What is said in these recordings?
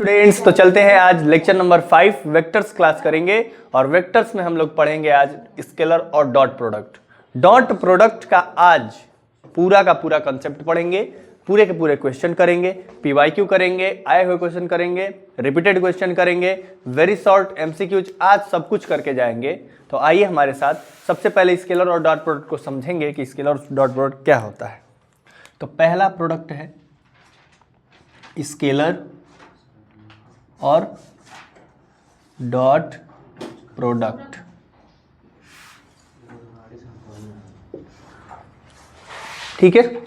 Students, तो चलते हैं आज लेक्चर नंबर 5 वेक्टर्स क्लास करेंगे और वेक्टर्स में हम लोग पढ़ेंगे आज स्केलर और डॉट प्रोडक्ट। डॉट प्रोडक्ट का आज पूरा का पूरा कंसेप्ट पढ़ेंगे, पूरे के पूरे क्वेश्चन करेंगे, पीवाईक्यू करेंगे, आए हुए क्वेश्चन करेंगे, रिपीटेड क्वेश्चन करेंगे, वेरी शॉर्ट एमसीक्यूज, आज सब कुछ करके जाएंगे। तो आइए हमारे साथ सबसे पहले स्केलर और डॉट प्रोडक्ट को समझेंगे कि स्केलर और डॉट प्रोडक्ट क्या होता है। तो पहला प्रोडक्ट है स्केलर और डॉट प्रोडक्ट। ठीक है,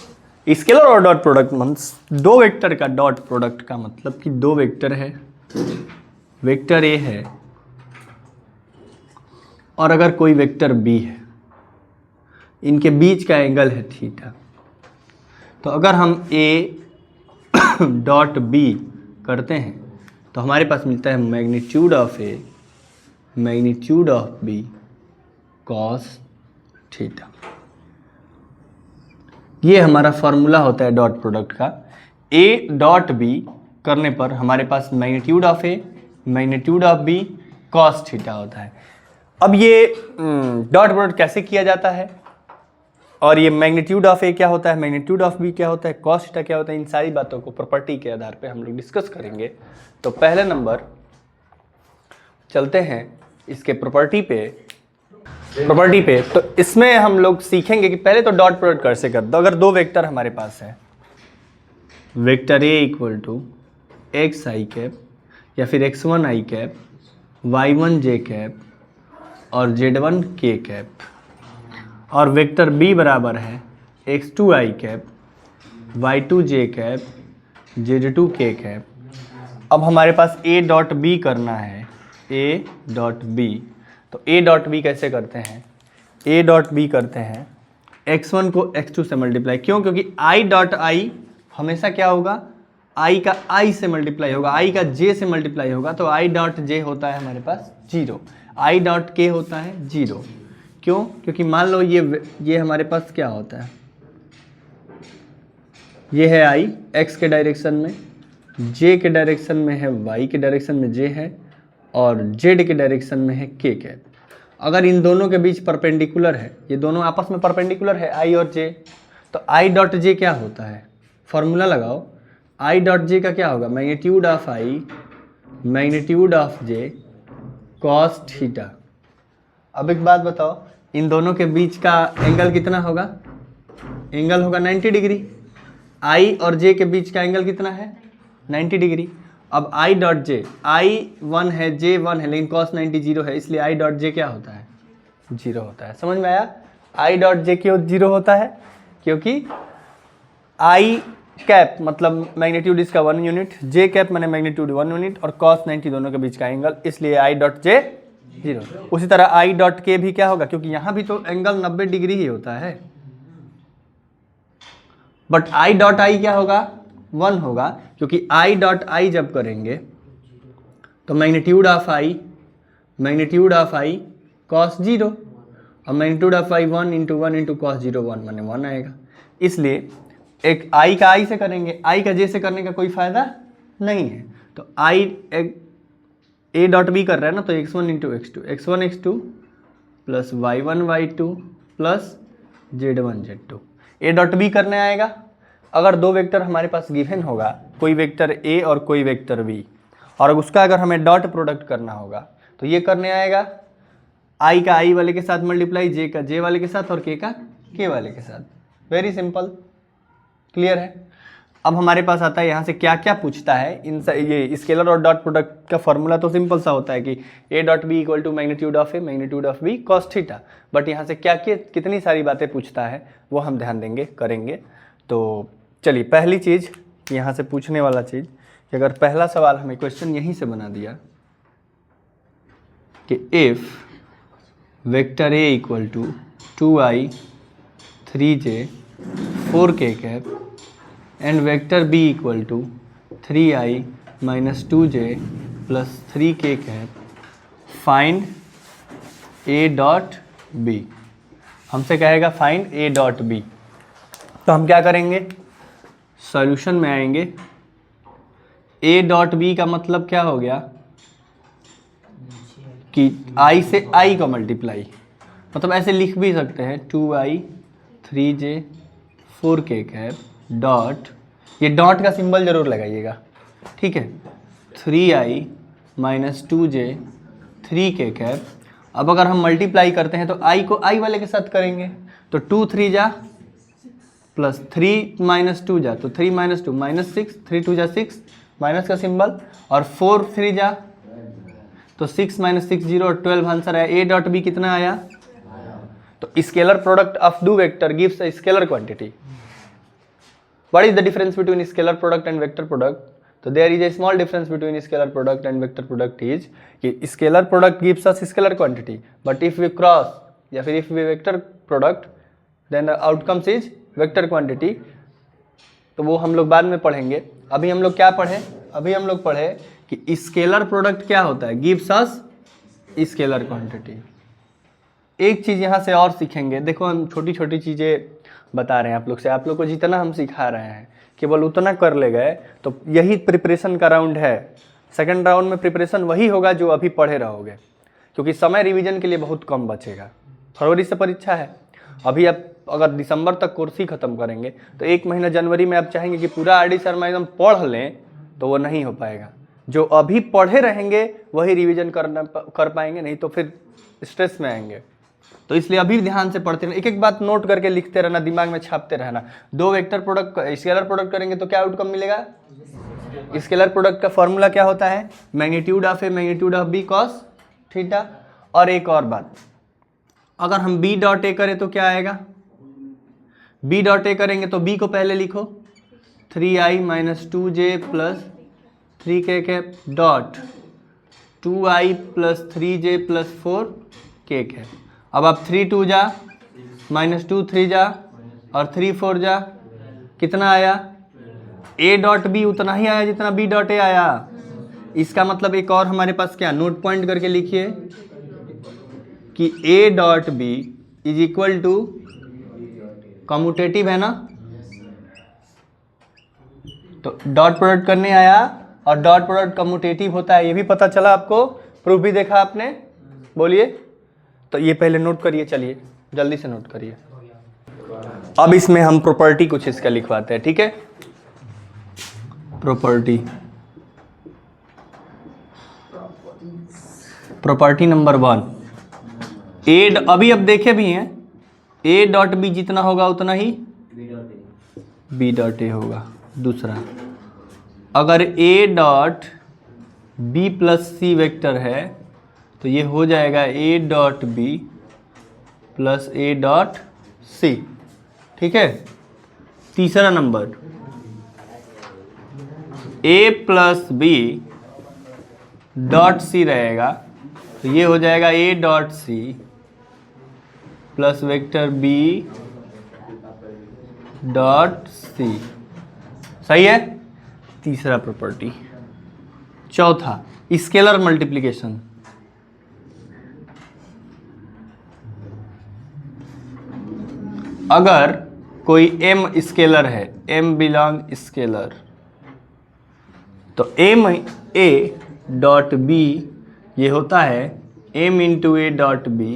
स्केलर और डॉट प्रोडक्ट मींस दो वेक्टर का डॉट प्रोडक्ट का मतलब कि दो वेक्टर है, वेक्टर ए है और अगर कोई वेक्टर बी है, इनके बीच का एंगल है थीटा। तो अगर हम ए डॉट बी करते हैं तो हमारे पास मिलता है magnitude of A magnitude of B cos theta. ये हमारा फॉर्मूला होता है डॉट प्रोडक्ट का। ए डॉट बी करने पर हमारे पास magnitude of A magnitude of B cos theta होता है। अब ये डॉट प्रोडक्ट कैसे किया जाता है और ये मैग्नीट्यूड ऑफ ए क्या होता है, मैग्नीट्यूड ऑफ बी क्या होता है, कॉस थीटा क्या होता है, इन सारी बातों को प्रॉपर्टी के आधार पे हम लोग डिस्कस करेंगे। तो पहले नंबर चलते हैं इसके प्रॉपर्टी पे। तो इसमें हम लोग सीखेंगे कि पहले तो डॉट प्रोडक्ट कैसे कर दो। अगर दो वेक्टर हमारे पास है, vector A equal to X I cap या फिर x1 आई कैप, y1 जे कैप और z1 के कैप, और वेक्टर b बराबर है x2 आई कैप, y2 जे कैप, z2 के कैप। अब हमारे पास a डॉट बी करना है, a डॉट बी। तो a डॉट बी कैसे करते हैं, a डॉट बी करते हैं x1 को x2 से मल्टीप्लाई। क्यों? क्योंकि i डॉट i हमेशा क्या होगा, i का i से मल्टीप्लाई होगा, i का j से मल्टीप्लाई होगा। तो i डॉट j होता है हमारे पास 0, i डॉट k होता है 0। क्यों? क्योंकि मान लो ये हमारे पास क्या होता है, ये है i x के डायरेक्शन में, j के डायरेक्शन में है, y के डायरेक्शन में j है और z के डायरेक्शन में है k कैप। अगर इन दोनों के बीच परपेंडिकुलर है, ये दोनों आपस में परपेंडिकुलर है i और j, तो i डॉट j क्या होता है, फॉर्मूला लगाओ। i डॉट j का क्या होगा, magnitude of i magnitude of j cos theta. अब एक बात बताओ, इन दोनों के बीच का एंगल कितना होगा, एंगल होगा 90 डिग्री। i और j के बीच का एंगल कितना है, 90 डिग्री। अब i डॉट j, i 1 है j 1 है, लेकिन cos 90 0 है, इसलिए i डॉट j क्या होता है, 0 होता है। समझ में आया? i डॉट j क्यों 0 होता है? क्योंकि i कैप मतलब मैग्नीट्यूड इसका 1 यूनिट, j कैप मैंने मैग्नीट्यूड 1 यूनिट और cos 90 दोनों के बीच का एंगल, इसलिए i डॉट j 0। उसी तरह i डॉट k भी क्या होगा, क्योंकि यहाँ भी तो एंगल 90 डिग्री ही होता है, बट i डॉट i क्या होगा, 1 होगा। क्योंकि i डॉट i जब करेंगे तो मैग्नीट्यूड ऑफ i cos 0 और magnitude of i 1 into 1 into cos 0 1 माने 1 आएगा। इसलिए एक i का i से करेंगे, i का j से करने का कोई फायदा नहीं है। तो i a डॉट b कर रहा है ना, तो x1 into x1 x2 plus y1 y2 plus z1 z2 a dot b करने आएगा। अगर दो वेक्टर हमारे पास गिवन होगा, कोई वेक्टर a और कोई वेक्टर b, और उसका अगर हमें डॉट प्रोडक्ट करना होगा तो ये करने आएगा i का i वाले के साथ मल्टीप्लाई, j का j वाले के साथ और k का k वाले के साथ। वेरी सिंपल, क्लियर है? अब हमारे पास आता है यहाँ से क्या क्या पूछता है। ये स्केलर और डॉट प्रोडक्ट का फॉर्मूला तो सिंपल सा होता है कि a dot B equal to magnitude of A magnitude of B cos theta, but यहाँ से क्या कितनी सारी बातें पूछता है वो हम ध्यान देंगे, करेंगे। तो चलिए, पहली चीज़ यहाँ से पूछने वाला चीज़ कि अगर पहला सवाल हमें क्वेश्चन यहीं से बना दिया कि if vector A equal to 2i 3j 4k cap and vector b equal to 3i minus 2j plus 3k cap, find a dot b। हमसे कहेगा फाइंड a डॉट b। तो हम क्या करेंगे, सॉल्यूशन में आएंगे, ए डॉट बी का मतलब क्या हो गया कि i से i को मल्टीप्लाई, मतलब ऐसे लिख भी सकते हैं 2i 3j 4k cap dot, ये डॉट का सिंबल जरूर लगाइएगा, ठीक है, 3i minus 2j 3k cap. अब अगर हम मल्टीप्लाई करते हैं तो i को i वाले के साथ करेंगे, तो 2 3 जा प्लस 3 माइनस 2 जा तो 3 माइनस 2 माइनस 6, 3 2 जा 6 माइनस का सिंबल, और 4 3 जा तो 6 माइनस 6 0 और 12 आंसर आया। ए डॉट बी कितना आया? तो स्केलर प्रोडक्ट ऑफ दो vector gives a scalar quantity. What is the difference between scalar product and vector product? तो there is a small difference between scalar product and vector product is कि scalar product gives us scalar quantity, but if we cross या फिर if we vector product then the outcomes is vector quantity. तो वो हम लोग बाद में पढ़ेंगे। अभी हम लोग क्या पढ़े? अभी हम लोग पढ़े कि स्केलर प्रोडक्ट क्या होता है, गिव्स अस स्केलर क्वांटिटी। एक चीज़ यहाँ से और सीखेंगे, देखो हम छोटी छोटी चीज़ें बता रहे हैं आप लोग से, आप लोग को जितना हम सिखा रहे हैं केवल उतना कर ले गए तो यही प्रिपरेशन का राउंड है। सेकंड राउंड में प्रिपरेशन वही होगा जो अभी पढ़े रहोगे, क्योंकि समय रिवीजन के लिए बहुत कम बचेगा। फरवरी से परीक्षा है, अभी आप अगर दिसंबर तक कोर्स ही खत्म करेंगे तो एक महीना जनवरी में आप चाहेंगे कि पूरा आर डी शर्मा एकदम पढ़ लें, तो वो नहीं हो पाएगा। जो अभी पढ़े रहेंगे वही रिवीजन कर पाएंगे, नहीं तो फिर स्ट्रेस में आएंगे। तो इसलिए अभी ध्यान से पढ़ते रहना, एक एक बात नोट करके लिखते रहना, दिमाग में छापते रहना। दो वेक्टर प्रोडक्ट स्केलर प्रोडक्ट करेंगे तो क्या आउटकम मिलेगा? स्केलर प्रोडक्ट का फॉर्मूला क्या होता है? Magnitude of A magnitude of B cos theta. और एक और बात, अगर हम बी डॉट ए करें तो क्या आएगा? बी डॉट ए करेंगे तो बी को पहले लिखो 3i minus 2j plus 3k cap dot 2i plus 3j plus 4k cap. अब आप 3 2 जा माइनस 2 3 जा और 3 4 जा, कितना आया? a डॉट बी उतना ही आया जितना b डॉट ए आया। इसका मतलब एक और हमारे पास क्या, नोट पॉइंट करके लिखिए कि a dot B is equal to commutative है ना, तो डॉट प्रोडक्ट करने आया और डॉट प्रोडक्ट कम्यूटेटिव होता है, ये भी पता चला आपको, प्रूफ भी देखा आपने, बोलिए। तो ये पहले नोट करिए, चलिए जल्दी से नोट करिए। अब इसमें हम प्रॉपर्टी कुछ इसका लिखवाते हैं, ठीक है। प्रॉपर्टी नंबर 1, ए, अभी अब देखे भी हैं, ए डॉट बी जितना होगा उतना ही बी डॉट ए होगा। दूसरा, अगर A dot B plus C vector है तो ये हो जाएगा A dot B plus A dot C, ठीक है। तीसरा number, A plus B dot C रहेगा तो ये हो जाएगा A dot C plus vector B dot C, सही है। तीसरा प्रॉपर्टी। चौथा, स्केलर मल्टीप्लिकेशन। अगर कोई m स्केलर है, m बिलोंग स्केलर, तो m a डॉट b ये होता है m into A dot B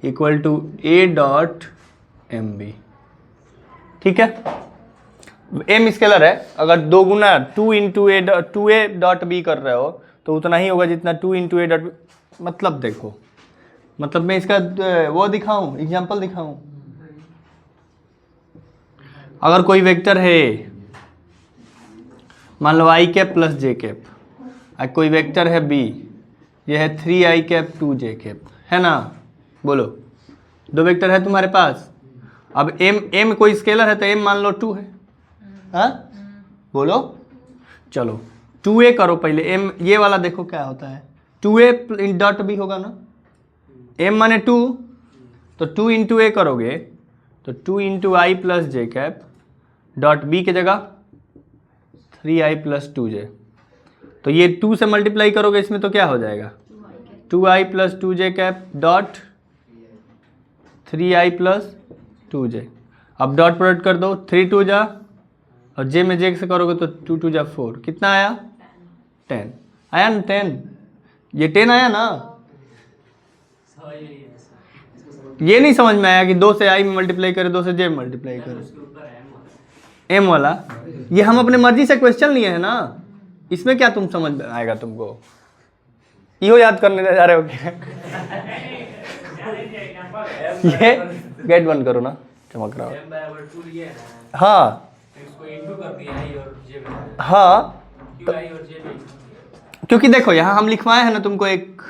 equal to A dot M B, ठीक है। m स्केलर है, अगर 2 गुना 2 इंटू ए डॉट बी कर रहे हो तो उतना ही होगा जितना 2 इंटू ए डॉट बी। मतलब देखो, मतलब मैं इसका वो दिखाऊं, एग्जांपल दिखाऊं। अगर कोई वेक्टर है, मान लो आई कैप प्लस जे कैप, कोई वेक्टर है बी, ये है 3i कैप 2j कैप, है ना, बोलो। दो वेक्टर है तुम्हारे पास। अब m कोई स्केलर है तो m मान लो 2 है, हाँ बोलो। चलो 2a करो पहले, m ये वाला देखो क्या होता है, 2a डॉट बी होगा ना, m माने 2, तो 2 इंटू ए करोगे तो 2 इंटू आई plus J cap dot B के जगह 3i प्लस 2j, तो ये 2 से मल्टीप्लाई करोगे इसमें तो क्या हो जाएगा 2i plus 2j cap dot 3i plus 2j। अब डॉट प्रोडक्ट कर दो, 3 2 जा और j में j से करोगे तो 2 2 जा 4, कितना आया 10 आया ना 10, ये 10 आया ना। ये नहीं समझ में आया कि 2 से i में मल्टीप्लाई करे, 2 से j में मल्टीप्लाई करे, m वाला। ये हम अपने मर्जी से क्वेश्चन लिए हैं ना, इसमें क्या तुम समझ में आएगा तुमको? इहो याद करने जा रहे हो क्या? ये गेट बंद करो ना, चमक रहा हो। हाँ हाँ, क्योंकि देखो यहाँ हम लिखवाए हैं ना तुमको एक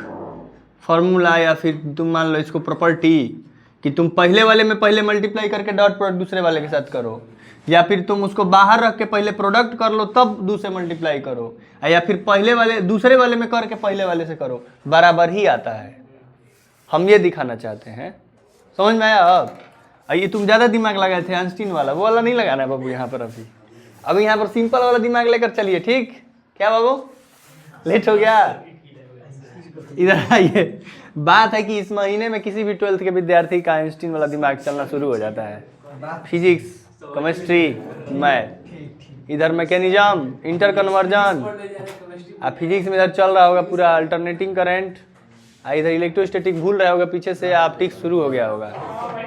फॉर्मूला, या फिर तुम मान लो इसको प्रॉपर्टी, कि तुम पहले वाले में पहले मल्टीप्लाई करके डॉट प्रोडक्ट दूसरे वाले के साथ करो, या फिर तुम उसको बाहर रख के पहले प्रोडक्ट कर लो तब दूसरे मल्टीप्लाई करो, या फिर पहले वाले दूसरे वाले में करके पहले वाले से करो, बराबर ही आता है। हम ये दिखाना चाहते हैं, समझ में आया? अब ये तुम ज़्यादा दिमाग लगाए थे आइंस्टीन वाला, वो वाला नहीं लगाना है बाबू यहाँ पर। अभी यहाँ पर सिंपल वाला दिमाग लेकर चलिए, ठीक? क्या बाबू, लेट हो गया? इधर आइए। बात है कि इस महीने में किसी भी 12th के विद्यार्थी का आइंस्टीन वाला दिमाग चलना शुरू हो जाता है। फिजिक्स, केमिस्ट्री, मैथ, इधर मैकेनिज्म, इंटर कन्वर्जन, अब फिजिक्स में इधर चल रहा होगा पूरा अल्टरनेटिंग करंट, इधर इलेक्ट्रोस्टैटिक भूल रहा होगा पीछे से, ऑप्टिक्स शुरू हो गया होगा।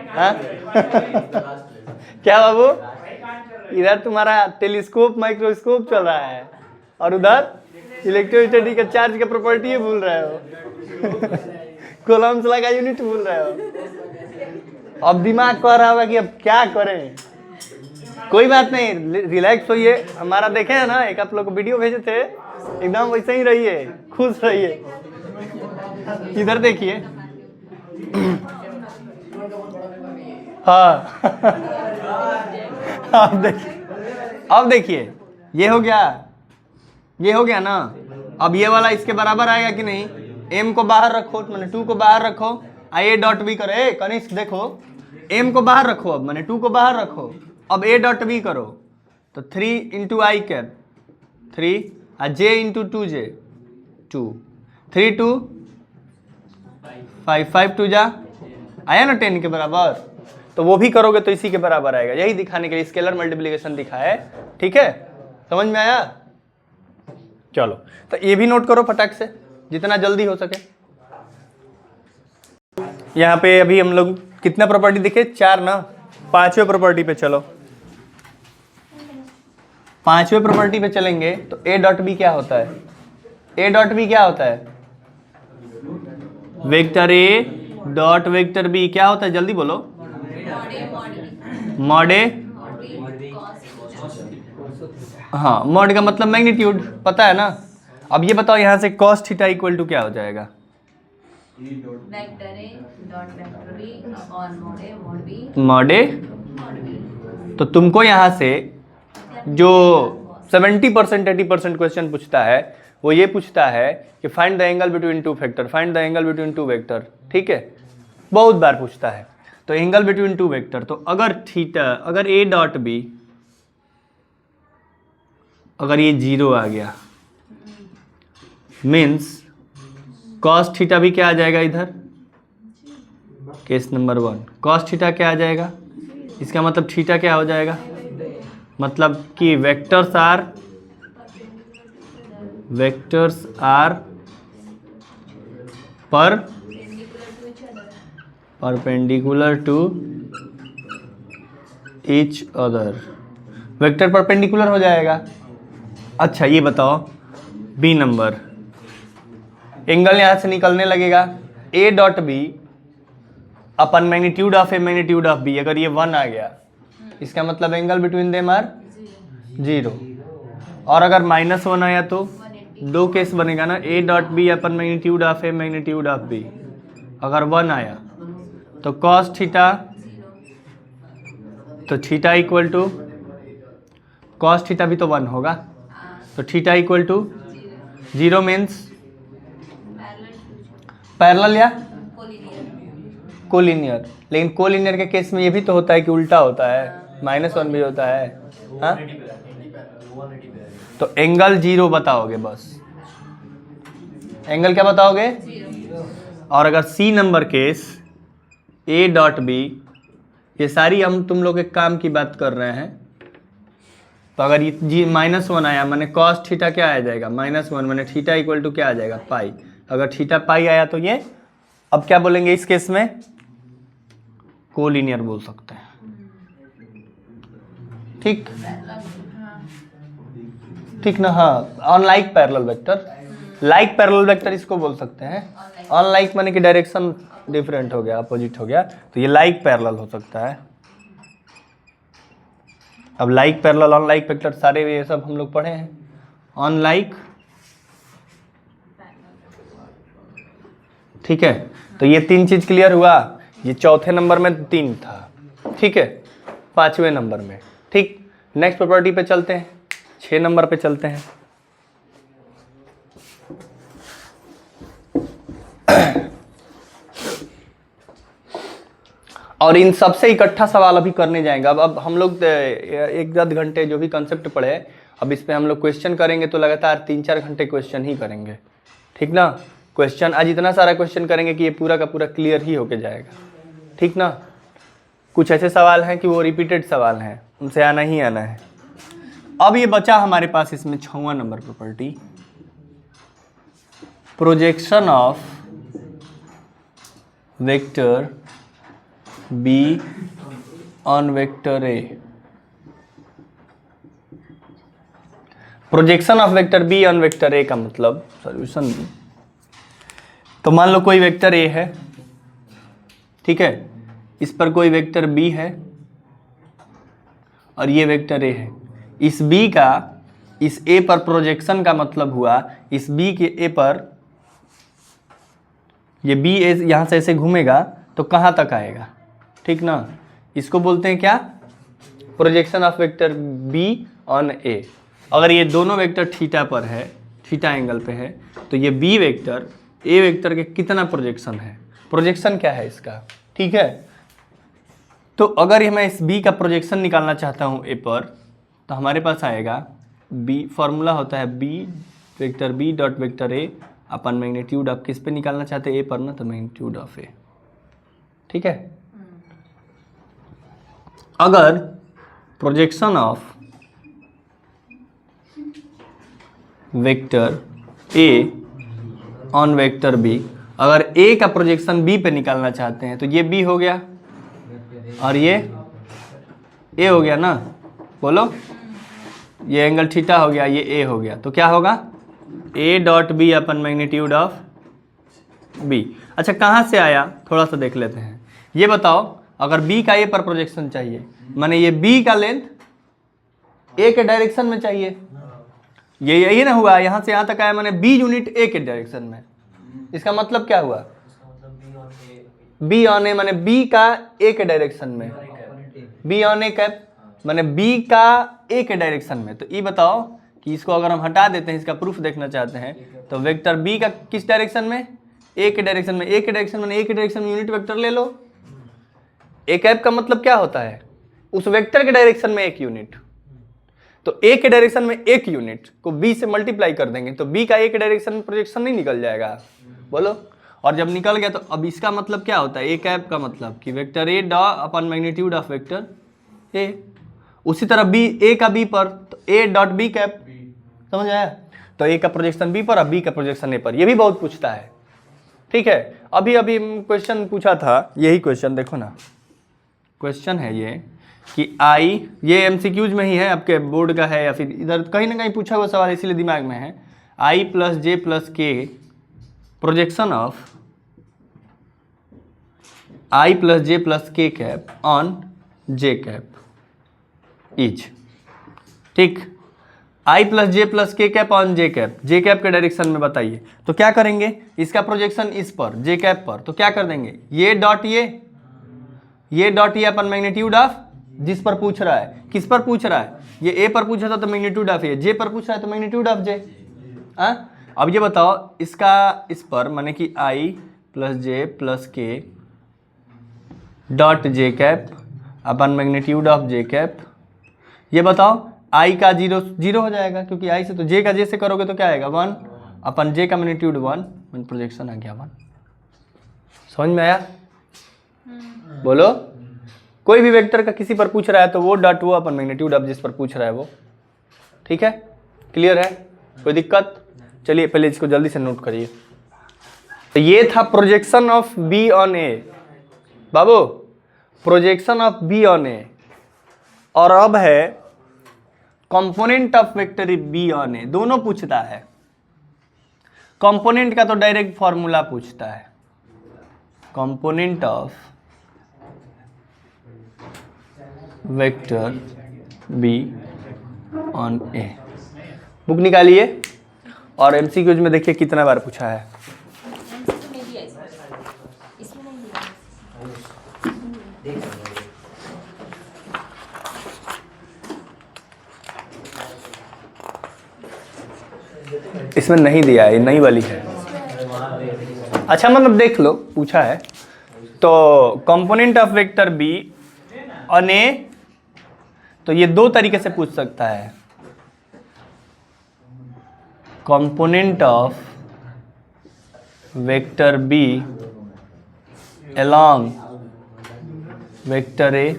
हाँ? क्या बाबू, इधर तुम्हारा टेलीस्कोप माइक्रोस्कोप चल रहा है, और उधर इलेक्ट्रोस्टैटिक का चार्ज का प्रॉपर्टी भूल रहे हो। कोलम्स का यूनिट भूल रहे हो। अब दिमाग कह रहा होगा कि अब क्या करें। कोई बात नहीं, रिलैक्स होइए। हमारा देखे है ना, एक आप लोग को वीडियो भेजे थे, एकदम वैसे ही रहिए, खुश रहिए। इधर देखिए। हाँ। अब देखिए, ये हो गया, ये हो गया ना। अब ये वाला इसके बराबर आएगा कि नहीं? m को बाहर रखो, मैंने 2 को बाहर रखो, a डॉट b करो। कनिष्क देखो, m को बाहर रखो, अब मैंने 2 को बाहर रखो, अब a डॉट b करो, तो 3 इंटू आई कैप 3, j इंटू 2j 2, 3 2 5, 5 2 जा, आया ना 10 के बराबर। तो वो भी करोगे तो इसी के बराबर आएगा। यही दिखाने के लिए स्केलर मल्टीप्लिकेशन दिखा है, ठीक है? समझ में आया? चलो, तो ये भी नोट करो फटाक से, जितना जल्दी हो सके। यहाँ पे अभी हम लोग कितना प्रॉपर्टी दिखे? 4 ना। 5वें प्रॉपर्टी पे चलो। 5वें प्रॉपर्टी पे चलेंगे तो a डॉट बी क्या होता है? a डॉट बी क्या होता है? Vector a dot vector b क्या होता है? जल्दी बोलो। मॉड ए। हाँ, मॉड का मतलब मैग्नीट्यूड, पता है ना। अब ये बताओ यहाँ से cos थीटा इक्वल टू क्या हो जाएगा? मॉड ए। तो तुमको यहाँ से जो 70% 80% क्वेश्चन पूछता है, वो ये पूछता है कि find the angle between two factor, find the angle between two vector, ठीक है? बहुत बार पूछता है। तो एंगल बिटवीन टू वेक्टर, तो अगर थीटा, अगर a डॉट बी, अगर ये 0 आ गया, मीन्स cos थीटा भी क्या आ जाएगा इधर? केस नंबर 1 cos थीटा क्या आ जाएगा? इसका मतलब थीटा क्या हो जाएगा? मतलब कि vectors are perpendicular to each other, vector perpendicular हो जाएगा। अच्छा, ये बताओ बी नंबर, एंगल यहाँ से निकलने लगेगा a dot B upon magnitude of A magnitude of B, अगर ये 1 आ गया, इसका मतलब एंगल बिटवीन देम आर 0। और अगर -1 आया तो 2 केस बनेगा ना, a dot B upon magnitude of A magnitude of B, अगर 1 आया तो cos थीटा, तो theta equal to cos theta भी तो 1 होगा, तो theta equal to 0 means parallel या कोलिनियर। लेकिन कोलिनियर के केस में ये भी तो होता है कि उल्टा होता है, -1 भी होता है। हाँ, तो एंगल 0 बताओगे, बस एंगल क्या बताओगे? और अगर C number case a dot B, ये सारी हम तुम लोग के काम की बात कर रहे हैं, तो अगर ये जी -1 आया मैंने कॉस थीटा क्या आ जाएगा -1 मैंने थीटा इक्वल टू क्या आ जाएगा पाई। अगर थीटा पाई आया तो ये अब क्या बोलेंगे इस केस में कोलिनियर बोल सकते हैं। ठीक ठीक ना। हाँ unlike parallel vector, like parallel vector इसको बोल सकते हैं। अनलाइक माने कि डायरेक्शन डिफरेंट हो गया, अपोजिट हो गया, तो ये लाइक पैरेलल हो सकता है। अब लाइक पैरेलल अनलाइक वेक्टर सारे ये सब हम लोग पढ़े हैं। अनलाइक, ठीक है, तो ये 3 चीज क्लियर हुआ। ये चौथे नंबर में 3 था, ठीक है, 5वें नंबर में। ठीक, नेक्स्ट प्रॉपर्टी पे चलते हैं, 6 नंबर पे चलते हैं। और इन सबसे इकट्ठा सवाल अभी करने जाएंगे। अब हम लोग 1-10 घंटे जो भी कंसेप्ट पढ़े, अब इस पे हम लोग क्वेश्चन करेंगे तो लगातार 3-4 घंटे क्वेश्चन ही करेंगे, ठीक ना। क्वेश्चन आज इतना सारा क्वेश्चन करेंगे कि ये पूरा का पूरा क्लियर ही होके जाएगा, ठीक ना। कुछ ऐसे सवाल हैं कि वो रिपीटेड सवाल हैं, उनसे आना ही आना है। अब ये बचा हमारे पास इसमें 6वां number property, projection of vector B on vector A. Projection of vector B on vector A का मतलब सॉल्यूशन। तो मान लो कोई वेक्टर ए है, ठीक है, इस पर कोई वेक्टर बी है और ये वेक्टर ए है। इस बी का इस ए पर प्रोजेक्शन का मतलब हुआ इस बी के ए पर, ये बी ए यहां से ऐसे घूमेगा तो कहां तक आएगा, ठीक ना। इसको बोलते हैं क्या, projection of vector B on A. अगर ये दोनों वेक्टर थीटा पर है, थीटा एंगल पे है, तो ये बी वेक्टर ए वेक्टर के कितना प्रोजेक्शन है, प्रोजेक्शन क्या है इसका, ठीक है। तो अगर मैं इस बी का प्रोजेक्शन निकालना चाहता हूं ए पर, तो हमारे पास आएगा बी, फॉर्मूला होता है B vector B dot vector A upon magnitude of, किस पे निकालना चाहते हैं ए पर ना, तो मैग्नीट्यूड ऑफ ए, ठीक है। अगर projection of vector A on vector B, अगर ए का प्रोजेक्शन बी पे निकालना चाहते हैं तो ये बी हो गया और ये ए हो गया ना, बोलो, ये एंगल थीटा हो गया, ये ए हो गया, तो क्या होगा A dot B upon magnitude of B. अच्छा कहाँ से आया थोड़ा सा देख लेते हैं। ये बताओ, अगर बी का ए पर प्रोजेक्शन चाहिए, माने ये बी का लेंथ ए के डायरेक्शन में चाहिए, ये यही ना हुआ, यहां से यहां तक आया, माने बी यूनिट ए के डायरेक्शन में। इसका मतलब क्या हुआ, बी ऑन ए माने बी का ए के डायरेक्शन में, बी ऑन ए कैप माने बी का ए के डायरेक्शन में। तो ये बताओ कि इसको अगर हम हटा देते हैं, इसका प्रूफ देखना चाहते हैं, तो वेक्टर बी का किस डायरेक्शन में, ए के डायरेक्शन में। ए के डायरेक्शन में, ए के डायरेक्शन में यूनिट वेक्टर ले लो। ए कैप का मतलब क्या होता है, उस वेक्टर के डायरेक्शन में एक यूनिट। तो ए के डायरेक्शन में एक यूनिट को बी से मल्टीप्लाई कर देंगे तो बी का ए के डायरेक्शन में प्रोजेक्शन नहीं निकल जाएगा, बोलो। और जब निकल गया तो अब इसका मतलब क्या होता है, ए कैप का मतलब कि वेक्टर ए डॉ अपन मैग्नीट्यूड ऑफ वेक्टर ए। उसी तरह बी ए का बी पर, तो ए डॉट बी कैप, समझ आया। तो ए का प्रोजेक्शन बी पर और बी का प्रोजेक्शन ए पर, ये भी बहुत पूछता है, ठीक है। अभी अभी क्वेश्चन पूछा था, यही क्वेश्चन देखो ना, क्वेश्चन है ये कि आई, ये एमसीक्यूज में ही है, आपके बोर्ड का है या फिर इधर कहीं ना कहीं पूछा हुआ सवाल, इसीलिए दिमाग में है। I plus J plus K projection of I plus J plus K cap on J cap is, ठीक। I plus J plus K cap on J cap के डायरेक्शन में बताइए। तो क्या करेंगे, इसका प्रोजेक्शन इस पर जे कैप पर, तो क्या कर देंगे, ये डॉट ये डॉट ये अपन मैग्नीट्यूड ऑफ, जिस पर पूछ रहा है, किस पर पूछ रहा है, ये ए पर पूछा था तो मैग्नीट्यूड ऑफ ए, जे पर पूछ रहा है तो मैग्नीट्यूड ऑफ जे। अब ये बताओ इसका इस पर, माने कि आई प्लस जे प्लस के dot J cap upon magnitude of J cap. ये बताओ आई का जीरो जीरो हो जाएगा, क्योंकि आई से तो जे का जे से करोगे तो क्या आएगा 1 अपन जे का मैग्नीट्यूड 1, प्रोजेक्शन आ गया 1। समझ में आया, बोलो। कोई भी वेक्टर का किसी पर पूछ रहा है तो वो डॉट वो अपन मैग्नीट्यूड ऑफ जिस पर पूछ रहा है वो, ठीक है, क्लियर है, कोई दिक्कत? चलिए पहले इसको जल्दी से नोट करिए। तो ये था projection of B on A, बाबू projection of B on A. और अब है component of vector B on A, दोनों पूछता है। कंपोनेंट का तो डायरेक्ट फॉर्मूला पूछता है, component of vector B on A. Book निकालिए और एमसीक्यूज में देखिए कितना बार पूछा है। इसमें नहीं दिया है, ये नई वाली है। अच्छा मतलब देख लो, पूछा है तो component of vector B on A, तो ये दो तरीके से पूछ सकता है। Component of vector B along vector A,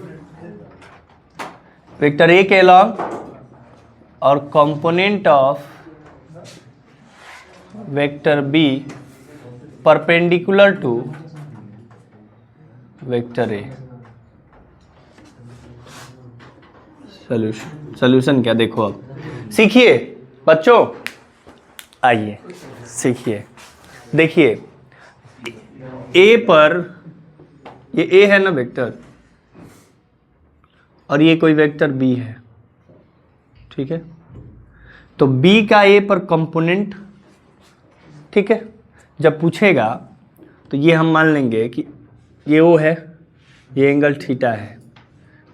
vector A के along, और component of vector B perpendicular to vector A. Solution क्या, देखो अब सीखिए बच्चों, आइए सीखिए। देखिए ए पर, ये ए है ना वेक्टर, और ये कोई वेक्टर बी है, ठीक है। तो बी का ए पर कंपोनेंट, ठीक है, जब पूछेगा तो ये हम मान लेंगे कि ये ओ है, ये एंगल थीटा है।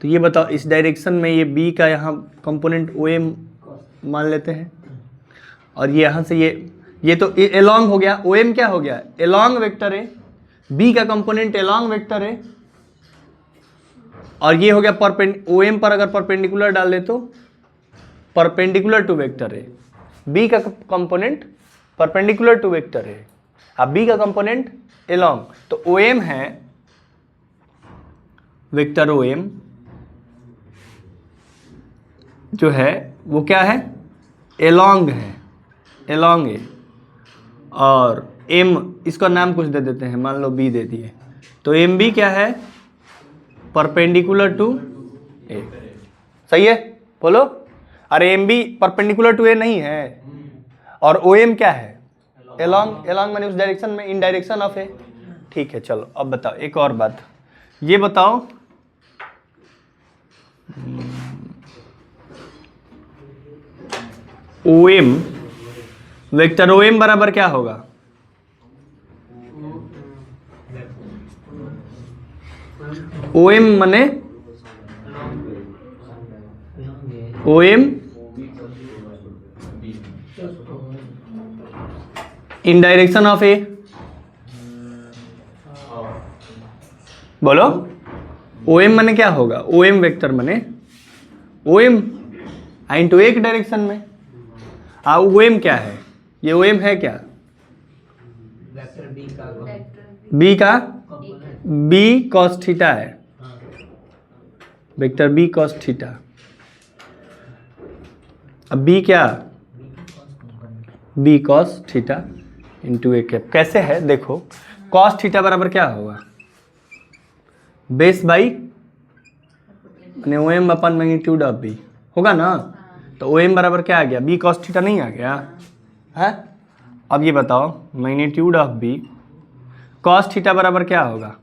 तो ये बताओ इस डायरेक्शन में ये बी का यहाँ कंपोनेंट ओ एम मान लेते हैं, और ये यहाँ से ये तो एलॉन्ग हो गया, ओ एम क्या हो गया, एलॉन्ग वेक्टर है, बी का कंपोनेंट एलॉन्ग वेक्टर है, और ये हो गया ओ एम पर अगर परपेंडिकुलर डाल दे तो परपेंडिकुलर टू वेक्टर है। बी का कंपोनेंट परपेंडिकुलर टू वेक्टर है, अब बी का कंपोनेंट एलॉन्ग, तो ओ एम है वेक्टर ओ एम जो है वो क्या है, एलॉन्ग है, एलॉन्ग है। और एम, इसका नाम कुछ दे देते हैं, मान लो बी दे दिए, तो एम बी क्या है, परपेंडिकुलर टू ए। सही है, बोलो। अरे एम बी परपेंडिकुलर टू ए नहीं है, और ओ एम क्या है, एलॉन्ग, एलॉन्ग माने उस डायरेक्शन में, इन डायरेक्शन ऑफ ए। ठीक है, चलो अब बताओ एक और बात, ये बताओ O M, vector O M बराबर क्या होगा, ओ एम माने O M in direction of A, बोलो ओ एम माने क्या होगा, ओ एम वेक्टर माने ओ एम इनटू एक डायरेक्शन में। ओ एम क्या है, ये ओ एम है क्या, बी का बी कॉस थीटा है, वेक्टर बी कॉस थीटा। अब बी क्या, B cos theta into A cap. कैसे है देखो, कॉस थीटा बराबर क्या होगा, base by O M upon magnitude of B होगा ना। तो ओ एम बराबर क्या आ गया, बी कॉस थीटा नहीं आ गया है। अब ये बताओ magnitude of B cos theta बराबर क्या होगा,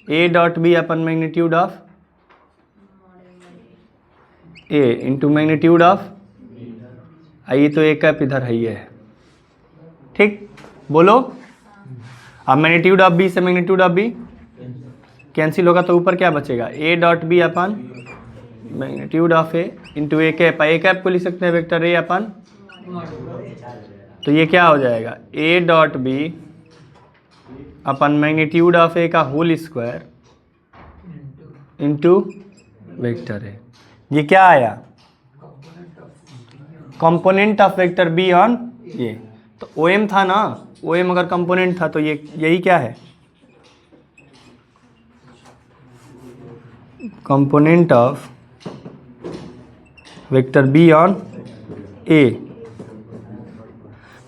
A dot B upon magnitude of A into magnitude of, आइए तो ए कैप इधर है, ये है, ठीक, बोलो। अब मैग्नीट्यूड ऑफ बी से मैग्नीट्यूड ऑफ बी कैंसिल होगा, तो ऊपर क्या बचेगा, A dot B upon magnitude of A into A cap. A cap को लिख सकते हैं वेक्टर ए अपन, तो ये क्या हो जाएगा, A dot B upon magnitude of A का whole square into vector A. ये क्या आया, component of vector B on ये। तो ओ एम था ना, ओ एम अगर कंपोनेंट था तो ये यही क्या है, component of vector B on A.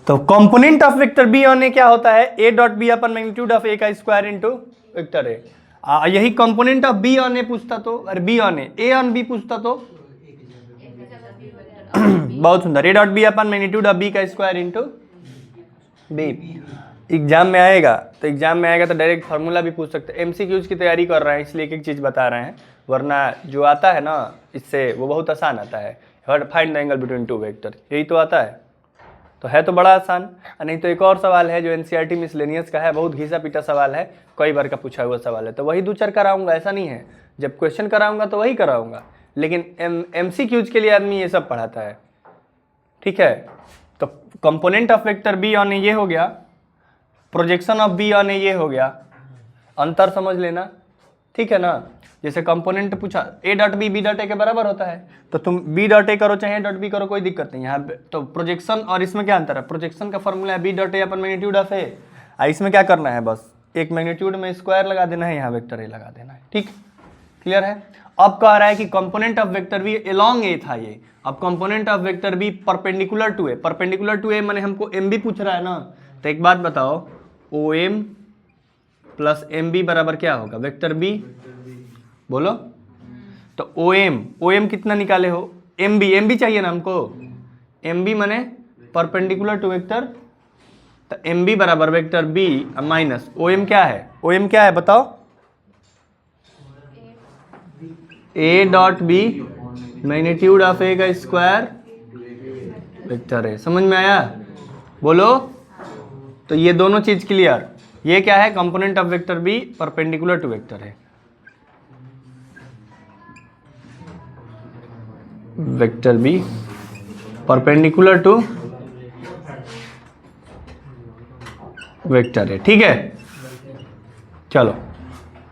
तो component of vector B on A क्या होता है, A dot B upon magnitude of A का स्क्वायर इनटू वेक्टर ए। यही component of B on A पूछता तो, अरे B on A on B पूछता तो बहुत सुंदर, A dot B upon magnitude of B का स्क्वायर इनटू बी। एग्जाम में आएगा तो डायरेक्ट फार्मूला भी पूछ सकते हैं। एमसीक्यूज की तैयारी कर रहे हैं इसलिए एक एक चीज बता रहे हैं, वरना जो आता है ना इससे वो बहुत आसान आता है। Find the angle between two vector, यही तो आता है तो बड़ा आसान। नहीं तो एक और सवाल है जो एनसीईआरटी मिसलेनियस का है, बहुत घिसा पीटा सवाल है, कई बार का पूछा हुआ सवाल है, तो वही दो चार कराऊंगा, ऐसा नहीं है। जब क्वेश्चन कराऊंगा तो वही कराऊंगा, लेकिन एमसीक्यूज के लिए आदमी ये सब पढ़ाता है, ठीक है। तो component of vector B on A ये हो गया, projection of B on A ये हो गया, अंतर समझ लेना, ठीक है ना। जैसे कंपोनेंट पूछा A dot B dot A के बराबर होता है, तो तुम बी डॉट ए करो चाहे ए डॉट बी करो, कोई दिक्कत नहीं यहाँ। तो प्रोजेक्शन और इसमें क्या अंतर है, प्रोजेक्शन का फॉर्मूला है B dot A upon magnitude of A, इसमें क्या करना है, बस एक मैग्नीट्यूड में स्क्वायर लगा देना है, यहाँ वेक्टर ए लगा देना है, ठीक, क्लियर है। अब कह रहा है कि component of vector B along A था ये, अब component of vector B perpendicular to A, perpendicular to A माने हमको एम बी पूछ रहा है ना। तो एक बात बताओ, O M plus M B बराबर क्या होगा, वेक्टर बी, बोलो। तो ओ एम कितना निकाले हो, एम बी चाहिए ना हमको, एम बी माने परपेंडिकुलर टू वेक्टर, तो एम बी बराबर vector B minus O M क्या है बताओ, A dot B magnitude of A का स्क्वायर वेक्टर है। समझ में आया, बोलो। तो ये दोनों चीज क्लियर, ये क्या है, component of vector B perpendicular to vector है, vector B perpendicular to vector है, ठीक है। चलो,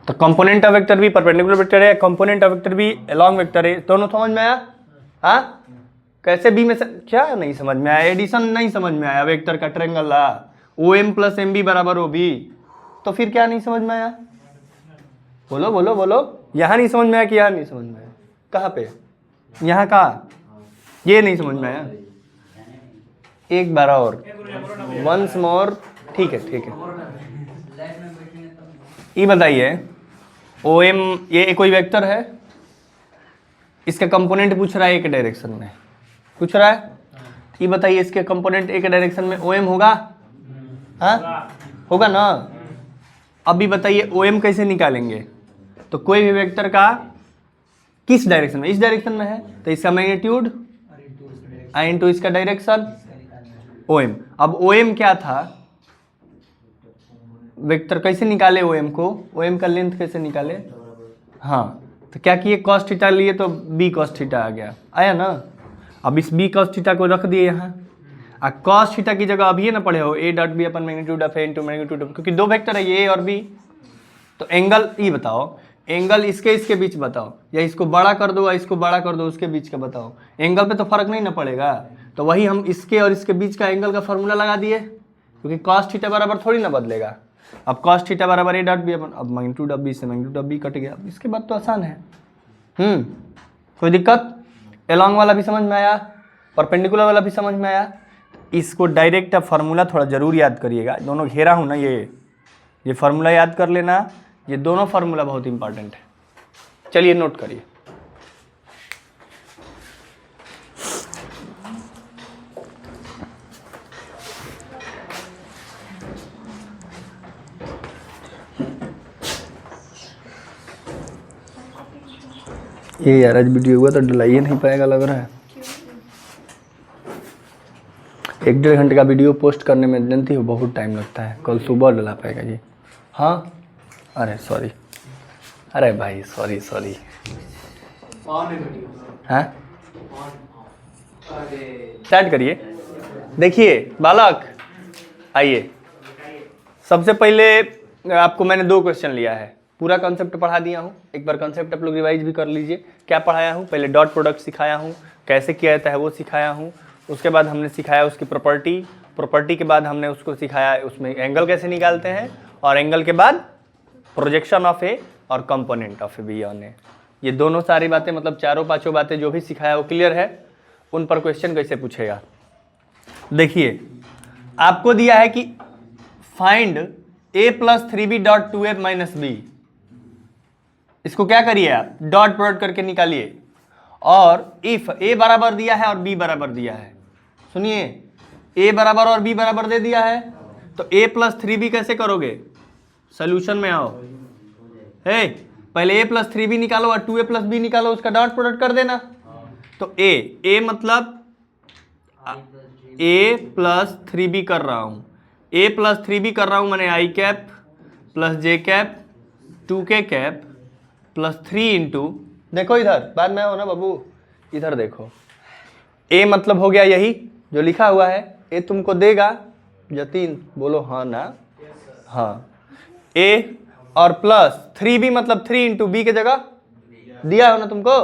तो component of vector B perpendicular vector है, component of vector B along vector है, दोनों समझ में आया। हाँ, कैसे बी में से क्या नहीं समझ में आया, एडिशन नहीं समझ में आया, वेक्टर का triangle O M plus M B बराबर ओ बी, तो फिर क्या नहीं समझ में आया, बोलो बोलो बोलो। यहाँ नहीं समझ में आया कि यहाँ नहीं समझ में आया, कहाँ पे, यहाँ कहाँ, ये नहीं समझ में आया, एक बार और, वंस मोर, ठीक है ठीक है। ये बताइए, ओ एम ये कोई वेक्टर है, इसका कंपोनेंट पूछ रहा है एक डायरेक्शन में, पूछ रहा है, ये बताइए इसके कंपोनेंट एक डायरेक्शन में ओ एम होगा, हाँ होगा ना। अभी बताइए ओ एम कैसे निकालेंगे, तो कोई भी वेक्टर का किस डायरेक्शन में, इस डायरेक्शन में है तो इसका मैग्नीट्यूड आई इंटू इसका डायरेक्शन ओ एम। अब ओ एम क्या था, वेक्टर कैसे निकाले ओ एम को, ओ एम का लेंथ कैसे निकाले, हाँ तो क्या किए, कॉस थीटा लिए तो बी कॉस थीटा आ गया, आया ना। अब इस बी कॉस थीटा को रख दिए यहाँ, कॉस थीटा की जगह अब ये ना पढ़े हो A dot B upon magnitude of A into magnitude of, क्योंकि दो वेक्टर है ये ए और बी। तो एंगल ये बताओ, एंगल इसके बीच बताओ, या इसको बड़ा कर दो या इसको बड़ा कर दो, उसके बीच का बताओ, एंगल पे तो फर्क नहीं ना पड़ेगा। तो वही हम इसके और इसके बीच का एंगल का फॉर्मूला लगा दिए, क्योंकि कॉस थीटा बराबर थोड़ी ना बदलेगा। अब कॉस थीटा बराबर ए डॉट बी अपन, अब मैग्नीट्यूड ऑफ बी से मैग्नीट्यूड ऑफ बी कट गया, अब इसके बाद तो आसान है। कोई दिक्कत, एलॉन्ग वाला भी समझ में आया, परपेंडिकुलर वाला भी समझ में आया। इसको डायरेक्ट फार्मूला थोड़ा जरूर याद करिएगा, दोनों घेरा हूँ ना, ये फार्मूला याद कर लेना, ये दोनों फार्मूला बहुत इंपॉर्टेंट है। चलिए नोट करिए, ये यार आज वीडियो हुआ तो डलाइए नहीं पाएगा लग रहा है। 1-1.5 घंटे का वीडियो पोस्ट करने में जानती हो बहुत टाइम लगता है, कल सुबह डला पाएगा जी। हाँ अरे सॉरी, अरे भाई सॉरी हाँ स्टार्ट करिए। देखिए बालक आइए, सबसे पहले आपको मैंने 2 क्वेश्चन लिया है, पूरा कॉन्सेप्ट पढ़ा दिया हूँ, एक बार कॉन्सेप्ट आप लोग रिवाइज भी कर लीजिए। क्या पढ़ाया हूँ, पहले डॉट प्रोडक्ट सिखाया हूँ, कैसे किया जाता है वो सिखाया हूँ, उसके बाद हमने सिखाया उसकी प्रॉपर्टी के बाद हमने उसको सिखाया उसमें एंगल कैसे निकालते हैं, और एंगल के बाद प्रोजेक्शन ऑफ ए और component of A B on A. ये दोनों सारी बातें मतलब 4-5 बातें जो भी सिखाया वो क्लियर है। उन पर क्वेश्चन कैसे पूछेगा। देखिए आपको दिया है कि find a plus 3b dot 2a minus B. इसको क्या करिए आप डॉट प्रोडक्ट करके निकालिए। और इफ a बराबर दिया है और b बराबर दिया है, सुनिए a बराबर और b बराबर दे दिया है, तो a प्लस 3b कैसे करोगे, सोल्यूशन में आओ। हे पहले a प्लस 3b निकालो और 2a प्लस b निकालो, उसका डॉट प्रोडक्ट कर देना। तो a मतलब a प्लस 3b कर रहा हूं, a प्लस 3b कर रहा हूं मैंने I cap plus J cap 2k cap plus 3 into, देखो इधर बाद में हो ना बाबू, इधर देखो a मतलब हो गया यही जो लिखा हुआ है, a तुमको देगा जतीन, बोलो हाँ ना, हाँ a और प्लस 3b मतलब 3 इंटू बी के जगह दिया हो ना तुमको,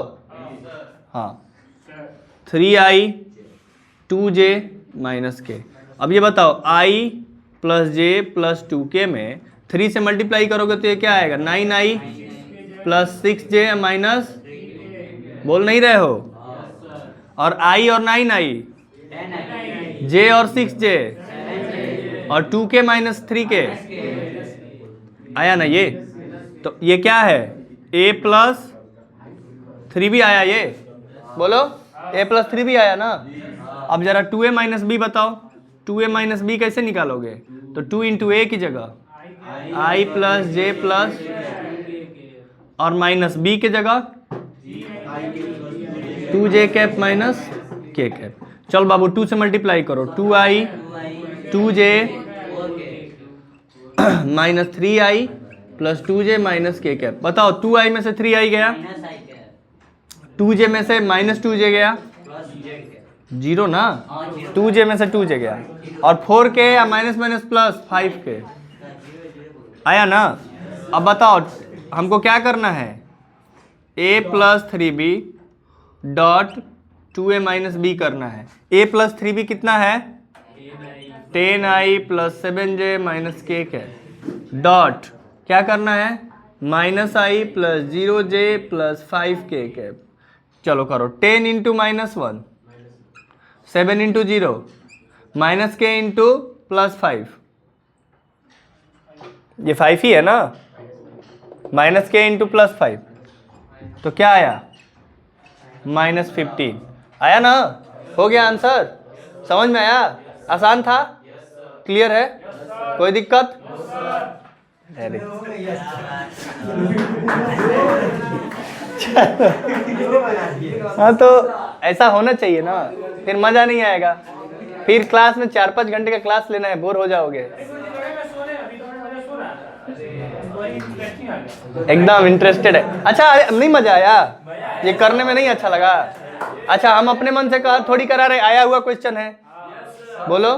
हाँ 3i 2j माइनस के। अब ये बताओ i plus J plus 2k में 3 से मल्टीप्लाई करोगे तो ये क्या आएगा 9i प्लस 6j माइनस, बोल नहीं रहे हो, और i और 9i j और 6j और 2k माइनस 3k आया ना ये। तो ये क्या है a प्लस 3b आया, ये बोलो a प्लस 3b आया ना। अब जरा 2a माइनस बी बताओ, 2a माइनस बी कैसे निकालोगे, तो 2 इंटू ए की जगह i प्लस जे प्लस और माइनस बी के जगह 2j cap minus k cap. चल बाबू 2 से मल्टीप्लाई करो, 2i 2j minus 3i plus 2j minus k cap. बताओ 2i में से 3i गया, 2j में से माइनस 2j गया, जीरो ना, 2j में से 2j गया, और 4k या माइनस माइनस प्लस 5k आया ना। अब बताओ हमको क्या करना है, a plus 3b dot 2a minus b करना है। a प्लस 3b कितना है 10i plus 7j minus k है, डॉट क्या करना है minus i plus 0j plus 5k cap. चलो करो 10 into minus 1, 7 into 0 minus k into plus 5, ये 5 ही है ना, माइनस k इंटू प्लस 5, तो क्या आया माइनस 15 आया ना। हो गया आंसर, समझ में आया, आसान था, क्लियर है, कोई दिक्कत। अरे हाँ तो ऐसा होना चाहिए ना, फिर मजा नहीं आएगा, फिर क्लास में 4-5 घंटे का क्लास लेना है, बोर हो जाओगे। एकदम इंटरेस्टेड है। अच्छा नहीं मजा आया, ये करने में नहीं अच्छा लगा। अच्छा हम अपने मन से थोड़ी करा रहे, आया हुआ क्वेश्चन है, बोलो।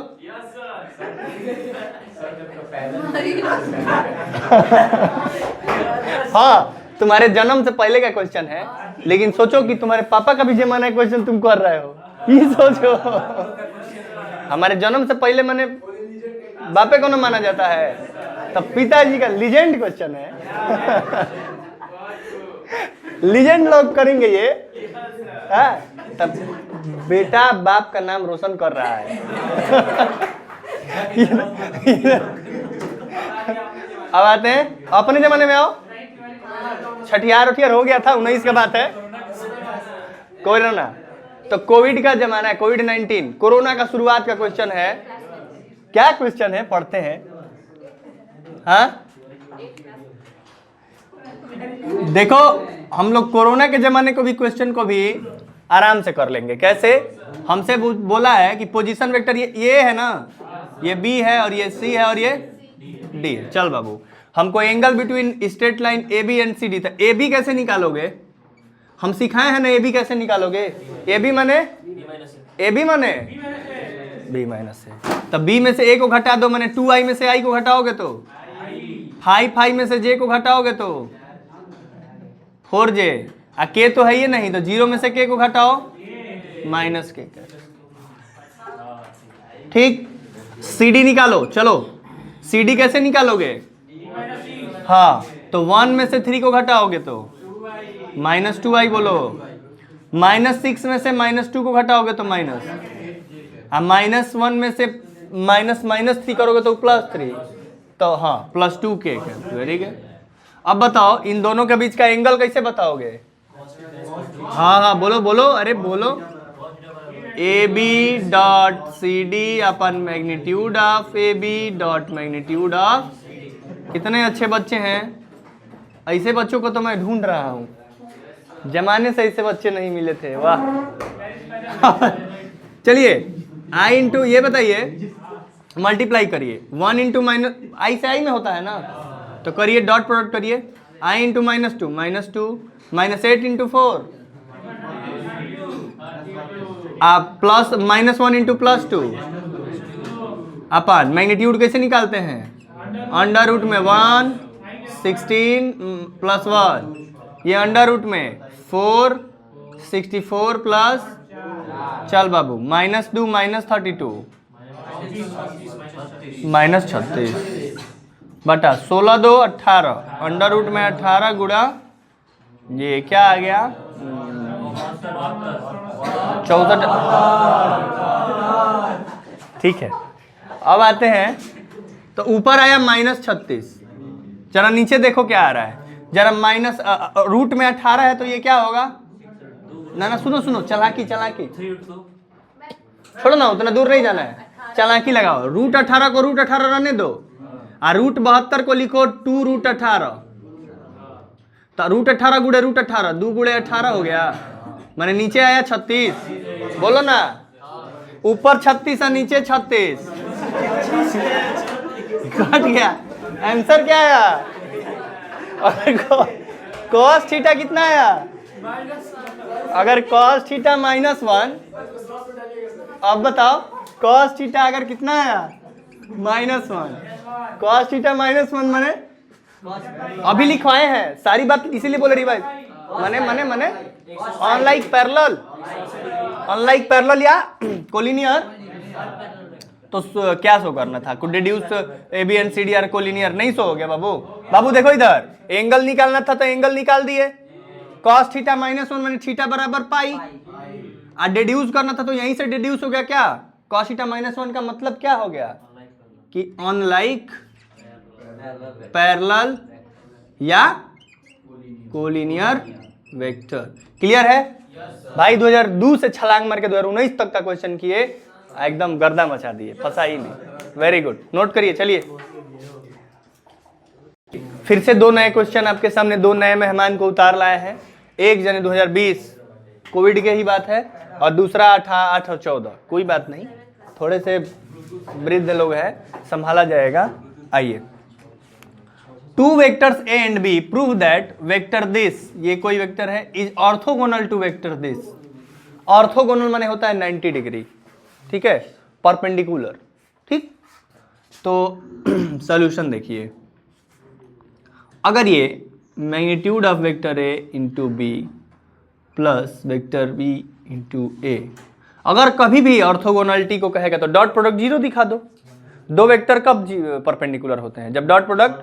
हाँ तुम्हारे जन्म से पहले का क्वेश्चन है, लेकिन सोचो कि तुम्हारे पापा का भी जमाना क्वेश्चन तुम कर रहे हो, ये सोचो। हमारे जन्म से पहले मैंने बापे को न माना जाता है, तब पिताजी का लीजेंड क्वेश्चन है। लीजेंड लोग करेंगे ये, तब बेटा बाप का नाम रोशन कर रहा है। अब आते हैं अपने जमाने में, आओ छठियार उठियार हो गया था, 19 का बात है, कोरोना। तो कोविड का जमाना है, कोविड-19 कोरोना का शुरुआत का क्वेश्चन है। क्या क्वेश्चन है पढ़ते हैं, हाँ देखो हम लोग कोरोना के जमाने को भी क्वेश्चन को भी आराम से कर लेंगे। कैसे, हमसे बोला है कि पोजीशन वेक्टर ये है ना, ये बी है और ये सी है और ये डी है। चल बाबू हमको angle between straight line A B and C D था, ए बी कैसे निकालोगे, हम सिखाए हैं ना ए बी कैसे निकालोगे। ए बी माने बी माइनस ए, तब बी में से ए को घटा दो, मैंने 2i में से i को घटाओगे तो 5 में से j को घटाओगे तो 4j, आ k तो है ही नहीं, तो 0 में से k को घटाओ माइनस k। ठीक, CD निकालो। चलो CD कैसे निकालोगे, हाँ तो 1 में से 3 को घटाओगे तो -2i बोलो, -6 में से -2 को घटाओगे तो माइनस, -1 में से -3 करोगे तो +3, तो हाँ +2 के, वेरी गुड। अब बताओ इन दोनों के बीच का एंगल कैसे बताओगे? हाँ हाँ बोलो बोलो, अरे बोलो। AB dot CD upon magnitude of AB dot magnitude of, कितने अच्छे बच्चे हैं, ऐसे बच्चों को तो मैं ढूंढ रहा हूँ, जमाने से ऐसे बच्चे नहीं मिले थे, वाह। चलिए I इंटू, ये बताइए मल्टीप्लाई करिए, 1 इंटू माइनस आई से आई में होता है ना, तो करिए डॉट प्रोडक्ट करिए, I इंटू -2 -8 इंटू 4 आप प्लस -1 इंटू +2 अपन मैग्नीट्यूड कैसे निकालते हैं? अंडर रूट में 1 16 + 1, ये अंडर रूट में 4 64 प्लस, चल बाबू -2 -32 -36 बटा 16 2 18, अंडर रूट में 18 गुणा ये क्या आ गया 64। ठीक है, अब आते हैं तो ऊपर आया -36, जरा नीचे देखो क्या आ रहा है, जरा माइनस रूट में 18 है तो ये क्या होगा ना ना, सुनो सुनो, चालाकी चालाकी छोड़ो ना, उतना दूर नहीं जाना है, चालाकी लगाओ, √18 को √18 रहने दो, और √72 को लिखो 2√18, तो √18 गुड़े √18 2 गुड़े 18 हो गया, मैंने नीचे आया 36, बोलो ना, ऊपर 36 और नीचे 36 कट गया, आंसर क्या आया? और cos थीटा कितना आया? अगर cos थीटा -1, अब बताओ cos थीटा अगर कितना आया -1, cos थीटा -1 मैंने अभी लिखवाए हैं, सारी बात इसीलिए बोले रिवाइज, मने अनलाइक पैरेलल या कोलिनियर, तो क्या शो करना था, could deduce AB and CD are collinear, नहीं शो हो गया बाबू। बाबू देखो इधर, एंगल निकालना था तो एंगल निकाल दिए, cos थीटा -1 मैंने थीटा बराबर पाई, और डिड्यूस करना था तो यहीं से डिड्यूस हो गया क्या, cos थीटा -1 का मतलब क्या हो गया कि अनलाइक पैरेलल या कोलिनियर वेक्टर। क्लियर है भाई? 2002 से छलांग मार के 2019 तक का क्वेश्चन किए, एकदम गर्दा मचा दिए, फंसा ही नहीं। वेरी गुड, नोट करिए। चलिए फिर से 2 नए क्वेश्चन आपके सामने, 2 नए मेहमान को उतार लाए हैं। एक जने 2020 कोविड के ही बात है, और दूसरा 8 और 14, कोई बात नहीं, थोड़े से वृद्ध लोग हैं, संभाला जाएगा। आइए, 2 vectors A and B prove that vector this, ये कोई वेक्टर है, is orthogonal to vector this. Orthogonal माने होता है 90 डिग्री, ठीक है, परपेंडिकुलर, ठीक। तो सॉल्यूशन देखिए, अगर ये magnitude of vector A into B plus vector B into A, अगर कभी भी ऑर्थोगोनलिटी को कहेगा तो डॉट प्रोडक्ट 0 दिखा दो। 2 वेक्टर कब परपेंडिकुलर होते हैं? जब डॉट प्रोडक्ट,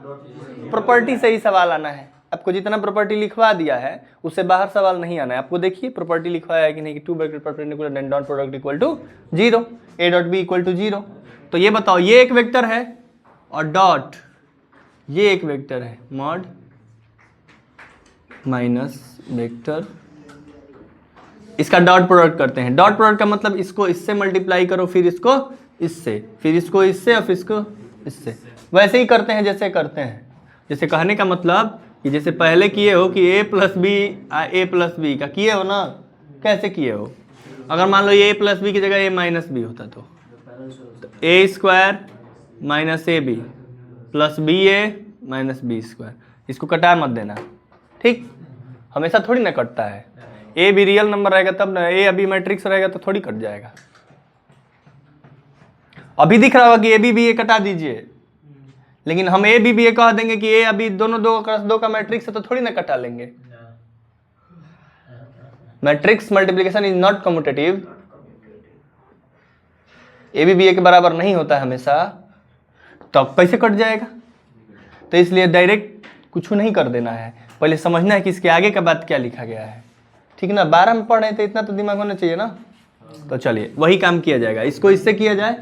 प्रॉपर्टी से ही सवाल आना है आपको, जितना प्रॉपर्टी लिखवा दिया है उससे बाहर सवाल नहीं आना है आपको। देखिए प्रॉपर्टी लिखवाया है कि नहीं, कि 2 vector perpendicular then dot product equal to 0, A dot B equal to 0। तो ये बताओ, ये एक वेक्टर है और डॉट ये एक वेक्टर है, मॉड माइनस वेक्टर, इसका डॉट प्रोडक्ट करते हैं। डॉट प्रोडक्ट का मतलब इसको इससे मल्टीप्लाई करो, फिर इसको इससे, फिर इसको इससे, और फिर इसको इससे, वैसे ही करते हैं जैसे करते हैं। जैसे कहने का मतलब कि जैसे पहले किए हो कि A प्लस बी का किए हो ना, कैसे किए हो? अगर मान लो ये A प्लस बी की जगह A माइनस बी होता तो A² minus AB plus BA minus B², इसको कटा मत देना, ठीक। हमेशा थोड़ी ना कटता है, A भी रियल नंबर रहेगा तब ना, A अभी मैट्रिक्स रहेगा तो थोड़ी कट जाएगा। अभी दिख रहा होगा कि AB BA कटा दीजिए, लेकिन हम A B BA कह देंगे कि A अभी दोनों 2 का मैट्रिक्स है तो थोड़ी ना कटा लेंगे। Matrix multiplication is not commutative, A B BA के बराबर नहीं होता है हमेशा, तो कैसे कट जाएगा? तो इसलिए डायरेक्ट कुछ नहीं कर देना है, पहले समझना है कि इसके आगे का बात क्या लिखा गया है, ठीक ना, 12 में पढ़ रहे थे, इतना तो दिमाग होना चाहिए ना। तो चलिए वही काम किया जाएगा, इसको इससे किया जाए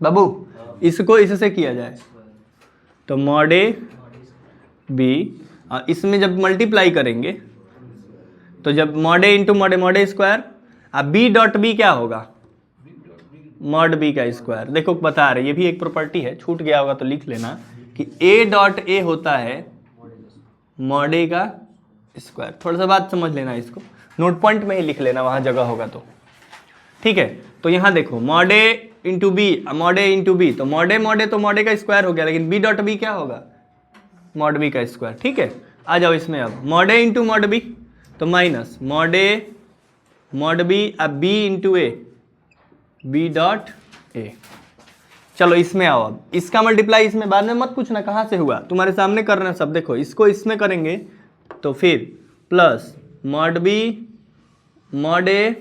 बाबू, इसको इससे किया जाए तो मॉड ए बी, इसमें जब मल्टीप्लाई करेंगे तो जब mod A into mod A square, अब बी डॉट बी क्या होगा, मॉड बी का स्क्वायर। देखो बता रहे, ये भी एक प्रॉपर्टी है, छूट गया होगा तो लिख लेना कि ए डॉट ए होता है मॉड ए का स्क्वायर। थोड़ा सा बात समझ लेना, इसको नोट पॉइंट में ही लिख लेना, वहां जगह होगा तो ठीक है। तो यहाँ देखो mod A into B, mod A into B, तो मॉड ए तो मॉड ए का स्क्वायर हो गया, लेकिन बी डॉट बी क्या होगा, मॉड बी का स्क्वायर। ठीक है, आ जाओ इसमें, अब mod A into mod B तो minus mod A mod B, अब B into A, B dot A. चलो इसमें आओ, अब इसका मल्टीप्लाई इसमें बाद में मत पूछना कहाँ से हुआ, तुम्हारे सामने कर रहे हैं सब। देखो इसको इसमें करेंगे तो फिर प्लस मॉड बी मॉड ए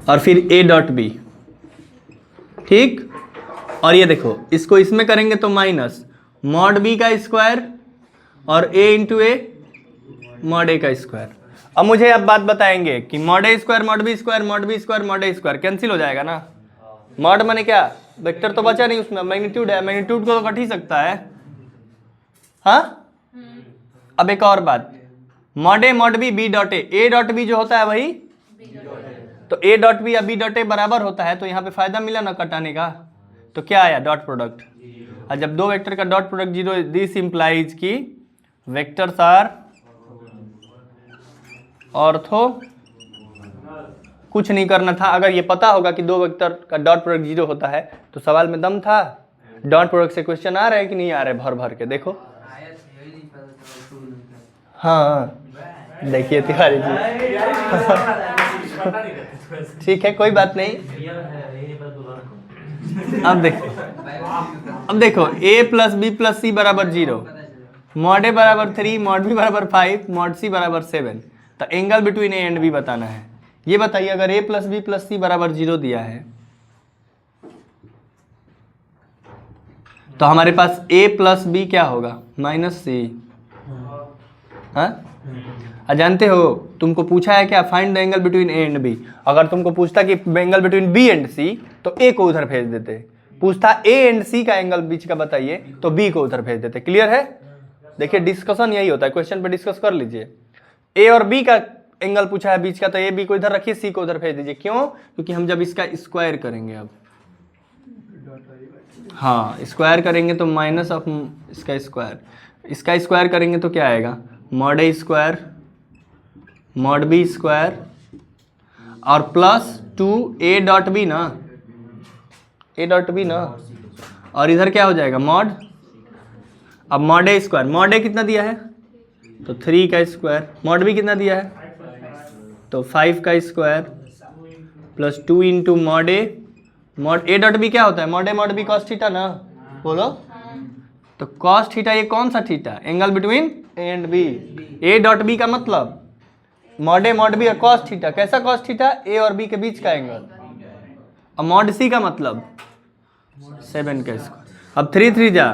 और फिर ए डॉट बी, ठीक। और ये देखो इसको इसमें करेंगे तो माइनस मॉड बी का स्क्वायर और ए इंटू ए मॉड ए का स्क्वायर। अब मुझे अब बात बताएंगे कि mod A square mod B square mod B square mod A square cancel हो जाएगा ना। मॉड माने क्या, वेक्टर तो बचा नहीं उसमें, मैग्नीट्यूड है, मैग्नीट्यूड को तो कट ही सकता है। हाँ, अब एक और बात, mod A mod B B dot A dot B जो होता है वही, तो ए डॉट बी या बी डॉट ए बराबर होता है, तो यहाँ पे फायदा मिला ना कटाने का। तो क्या आया, डॉट प्रोडक्ट। और जब दो वेक्टर का dot product zero, this implies की वेक्टर्स आर ऑर्थो। कुछ नहीं करना था, अगर ये पता होगा कि दो वेक्टर का डॉट प्रोडक्ट जीरो होता है तो सवाल में दम था। डॉट प्रोडक्ट से क्वेश्चन आ रहे हैं कि नहीं आ रहे, भर भर के देखो। हाँ देखिए तिवारी जी ठीक है, कोई बात नहीं। अब देखो a plus B plus C बराबर 0, मॉड ए बराबर 3, मॉड बी बराबर 5, मॉड सी बराबर 7। तो angle between A and B बताना है। ये बताइए अगर a plus B plus C बराबर 0 दिया है तो हमारे पास a प्लस बी क्या होगा, माइनस सी। हाँ, जानते हो तुमको पूछा है क्या, find the angle between A and B. अगर तुमको पूछता कि angle between B and C तो ए को उधर भेज देते, पूछता ए एंड सी का एंगल बीच का बताइए तो बी को उधर भेज देते। क्लियर है। देखिए डिस्कशन यही होता है, क्वेश्चन पे डिस्कस कर लीजिए। ए और बी का एंगल पूछा है बीच का, तो ए बी को इधर रखिए, सी को उधर भेज दीजिए। क्यों, क्योंकि हम जब इसका स्क्वायर करेंगे, अब हाँ स्क्वायर करेंगे तो माइनस ऑफ इसका स्क्वायर करेंगे तो क्या आएगा, mod A square mod B square और प्लस 2 ए डॉट बी ना, और इधर क्या हो जाएगा मॉड। अब mod A square, mod A कितना दिया है तो 3 का स्क्वायर, मॉड बी कितना दिया है तो 5 का square plus 2 into mod A dot B क्या होता है, मॉड बी कॉस थीटा ना, बोलो। तो कॉस थीटा ये कौन सा theta, angle between A and B. A dot B का मतलब मॉड बी और कॉस थीटा, कैसा कॉस थीटा, ए और बी के बीच का एंगल। और मॉड सी का मतलब 7 का स्क्वायर। अब 3 3 जा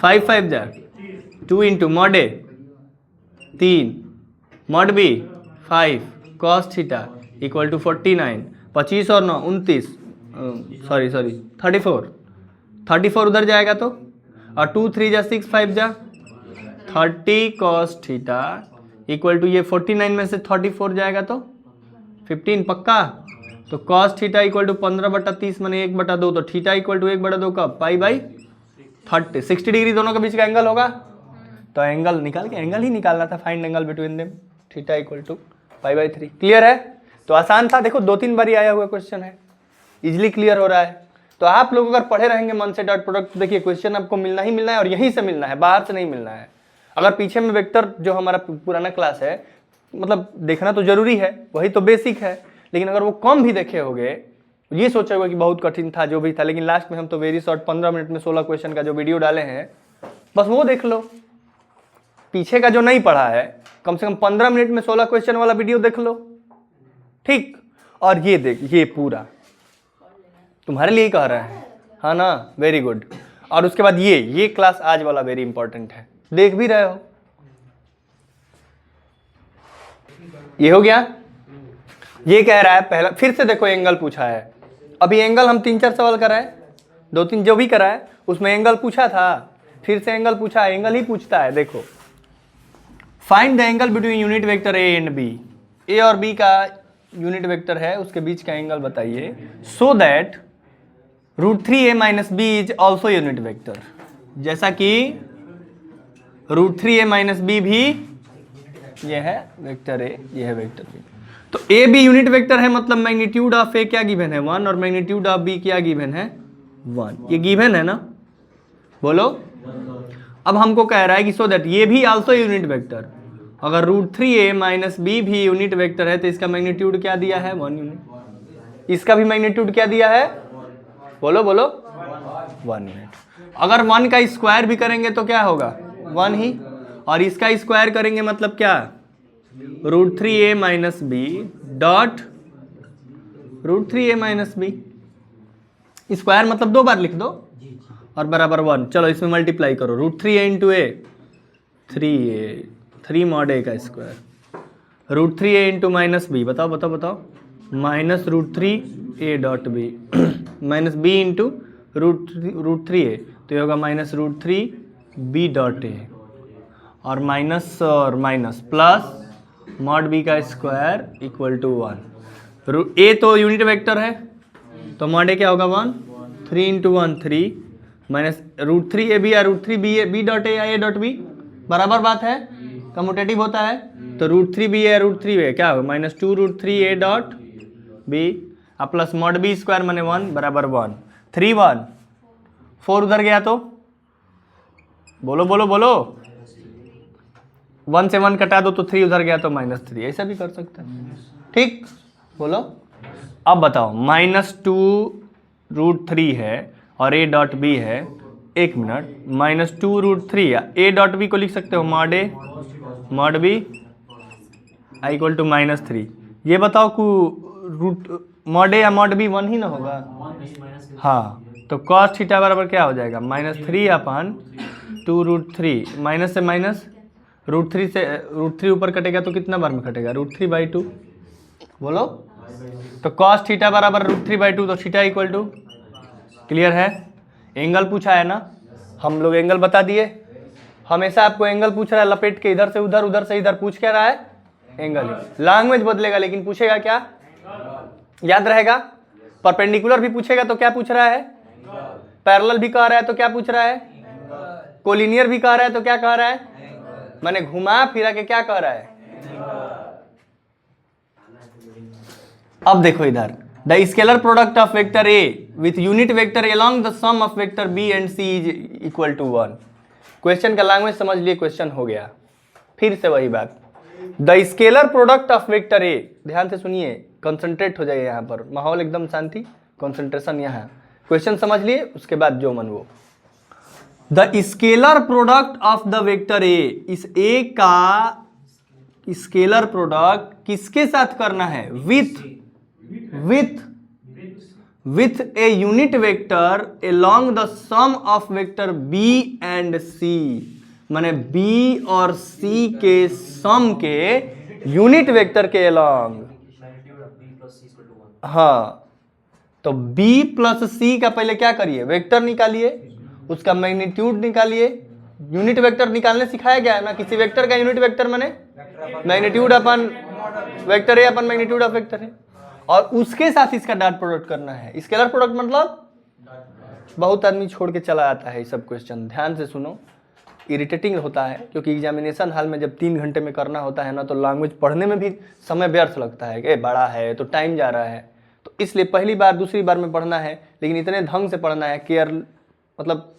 5 5 जा 2 into mod A 3 mod B 5 cos theta equal to 49, 25 और 9 29, सॉरी 34 उधर जाएगा तो, और 2 3 जा 6 5 जा 30 कॉस थीटा इक्वल टू ये 49 में से 34 जाएगा तो 15 पक्का। तो कॉस थीटा इक्वल टू 15/30 मैंने 1/2, तो थीटा इक्वल टू 1/2 कब, पाई/30। 60 डिग्री दोनों के बीच का एंगल होगा। तो एंगल निकाल के, एंगल ही निकालना था, find angle between them, theta equal to पाई/3। क्लियर है। तो आसान था, देखो 2-3 बार आया हुआ क्वेश्चन है, इजिली क्लियर हो रहा है। तो आप लोग अगर पढ़े रहेंगे मन से डॉट प्रोडक्ट, तो देखिए क्वेश्चन आपको मिलना ही मिलना है, और यहीं से मिलना है, बाहर से नहीं मिलना है। अगर पीछे में वेक्टर जो हमारा पुराना क्लास है, मतलब देखना तो जरूरी है, वही तो बेसिक है, लेकिन अगर वो कम भी देखे होगे, ये सोचा होगा कि बहुत कठिन था जो भी था, लेकिन लास्ट में हम तो वेरी शॉर्ट 15 मिनट में 16 क्वेश्चन का जो वीडियो डाले हैं, बस वो देख लो। पीछे का जो नहीं पढ़ा है, कम से कम 15 मिनट में 16 क्वेश्चन वाला वीडियो देख लो, ठीक। और ये देख, ये पूरा तुम्हारे लिए ही कह रहा है, हाँ ना, वेरी गुड। और उसके बाद ये क्लास आज वाला वेरी इंपॉर्टेंट है, देख भी रहे हो। ये हो गया। ये कह रहा है पहला, फिर से देखो एंगल पूछा है। अभी एंगल हम 3-4 सवाल कराए, 2-3 जो भी कराए उसमें एंगल पूछा था, फिर से एंगल पूछा है, एंगल ही पूछता है। देखो, find the angle between unit vector A and B. A और बी का यूनिट वेक्टर है, उसके बीच का एंगल बताइए, so that √3a minus B is also unit vector. जैसा कि √3a माइनस बी भी ये है वेक्टर ए, ये है वेक्टर बी। तो ए बी यूनिट वेक्टर है, मतलब मैग्नीट्यूड ऑफ ए क्या गिवन है 1 और मैग्नीट्यूड ऑफ बी क्या गिवन है 1। ये गिवन है ना, बोलो। अब हमको कह रहा है कि सो दैट ये भी आल्सो यूनिट वेक्टर, अगर √3a माइनस बी भी यूनिट वेक्टर है तो इसका मैग्नीट्यूड क्या दिया है 1 यूनिट। इसका भी मैग्नीट्यूड क्या दिया है, बोलो बोलो 1 यूनिट। अगर 1 का स्क्वायर भी करेंगे तो क्या होगा 1 ही, और इसका स्क्वायर करेंगे मतलब क्या √3a minus B dot √3a minus B. Square मतलब 2 बार लिख दो और बराबर 1। चलो इसमें मल्टीप्लाई करो, √3a into A 3a, 3 mod a का square, √3a into minus B, बताओ बताओ बताओ, minus √3a dot B minus B into √3a, तो ये होगा माइनस √3b डॉट ए, और माइनस प्लस मॉड बी का स्क्वायर इक्वल टू 1। ए तो यूनिट वेक्टर है तो मॉड ए क्या होगा 1, 3 इंटू 1 3, माइनस √3a बी या √3b डॉट ए या ए डॉट बी, बराबर बात है, कम्यूटेटिव होता है। तो √3b या √3a क्या होगा माइनस 2 √3a डॉट बी, अब प्लस मॉड बी स्क्वायर माने 1 बराबर 1, 3 1 4 उधर गया तो बोलो बोलो बोलो, 1 से 1 कटा दो तो 3 उधर गया तो -3, ऐसा भी कर सकते हैं। ठीक, बोलो। अब बताओ -2 √3 है और a डॉट बी है, 1 मिनट, -2 √3 या a डॉट बी को लिख सकते हो mod a mod B equal to -3। ये बताओ कि मॉड ए या मॉड बी 1 ही ना होगा, हाँ, तो cos थीटा बराबर क्या हो जाएगा -3 अपन 2 √3, माइनस से माइनस, √3 ऊपर कटेगा तो कितना बार में कटेगा √3/2, बोलो। तो cos थीटा बराबर √3/2, तो थीटा इक्वल टू, क्लियर है। एंगल पूछा है ना, हम लोग एंगल बता दिए। हमेशा आपको एंगल पूछ रहा है लपेट के, इधर से उधर उधर से इधर, पूछ क्या रहा है एंगल ही। लैंग्वेज बदलेगा लेकिन पूछेगा क्या, याद रहेगा। परपेंडिकुलर भी पूछेगा तो क्या पूछ रहा है, पैरेलल भी कह रहा है तो क्या पूछ रहा है, कोलिनियर भी कह रहा है तो क्या कह रहा है, मैंने घुमा फिरा के क्या कह रहा है। अब देखो इधर, the scalar product of vector A with unit vector along the sum of vector B and C is equal to 1। Question का लैंग्वेज समझ लिए, क्वेश्चन हो गया। फिर से वही बात, the scalar product of vector A, ध्यान से सुनिए, कंसंट्रेट हो जाइए, यहाँ पर माहौल एकदम शांति, कंसंट्रेशन यहाँ। क्वेश्चन समझ लिए, उसके बाद जो मन वो। The scalar product of the vector A, इस ए का स्केलर प्रोडक्ट किसके साथ करना है, with A unit vector along the sum of vector B and C, माने बी और सी के सम के यूनिट वेक्टर के अलोंग। हाँ, तो b प्लस सी का पहले क्या करिए, वेक्टर निकालिए, उसका मैग्नीट्यूड निकालिए। यूनिट वेक्टर निकालने सिखाया गया है ना, किसी वेक्टर का यूनिट वेक्टर माने मैग्नीट्यूड अपन वेक्टर है, अपन मैग्नीट्यूड ऑफ वेक्टर है, और उसके साथ इसका डॉट प्रोडक्ट करना है। स्केलर प्रोडक्ट मतलब बहुत आदमी छोड़ के चला आता है ये सब क्वेश्चन, ध्यान से सुनो, इरिटेटिंग होता है, क्योंकि एग्जामिनेशन हॉल में जब 3 घंटे में करना होता है ना, तो लैंग्वेज पढ़ने में भी समय व्यर्थ लगता है कि बड़ा है तो टाइम जा रहा है, तो इसलिए पहली बार दूसरी बार में पढ़ना है, लेकिन इतने ढंग से पढ़ना है, केयर मतलब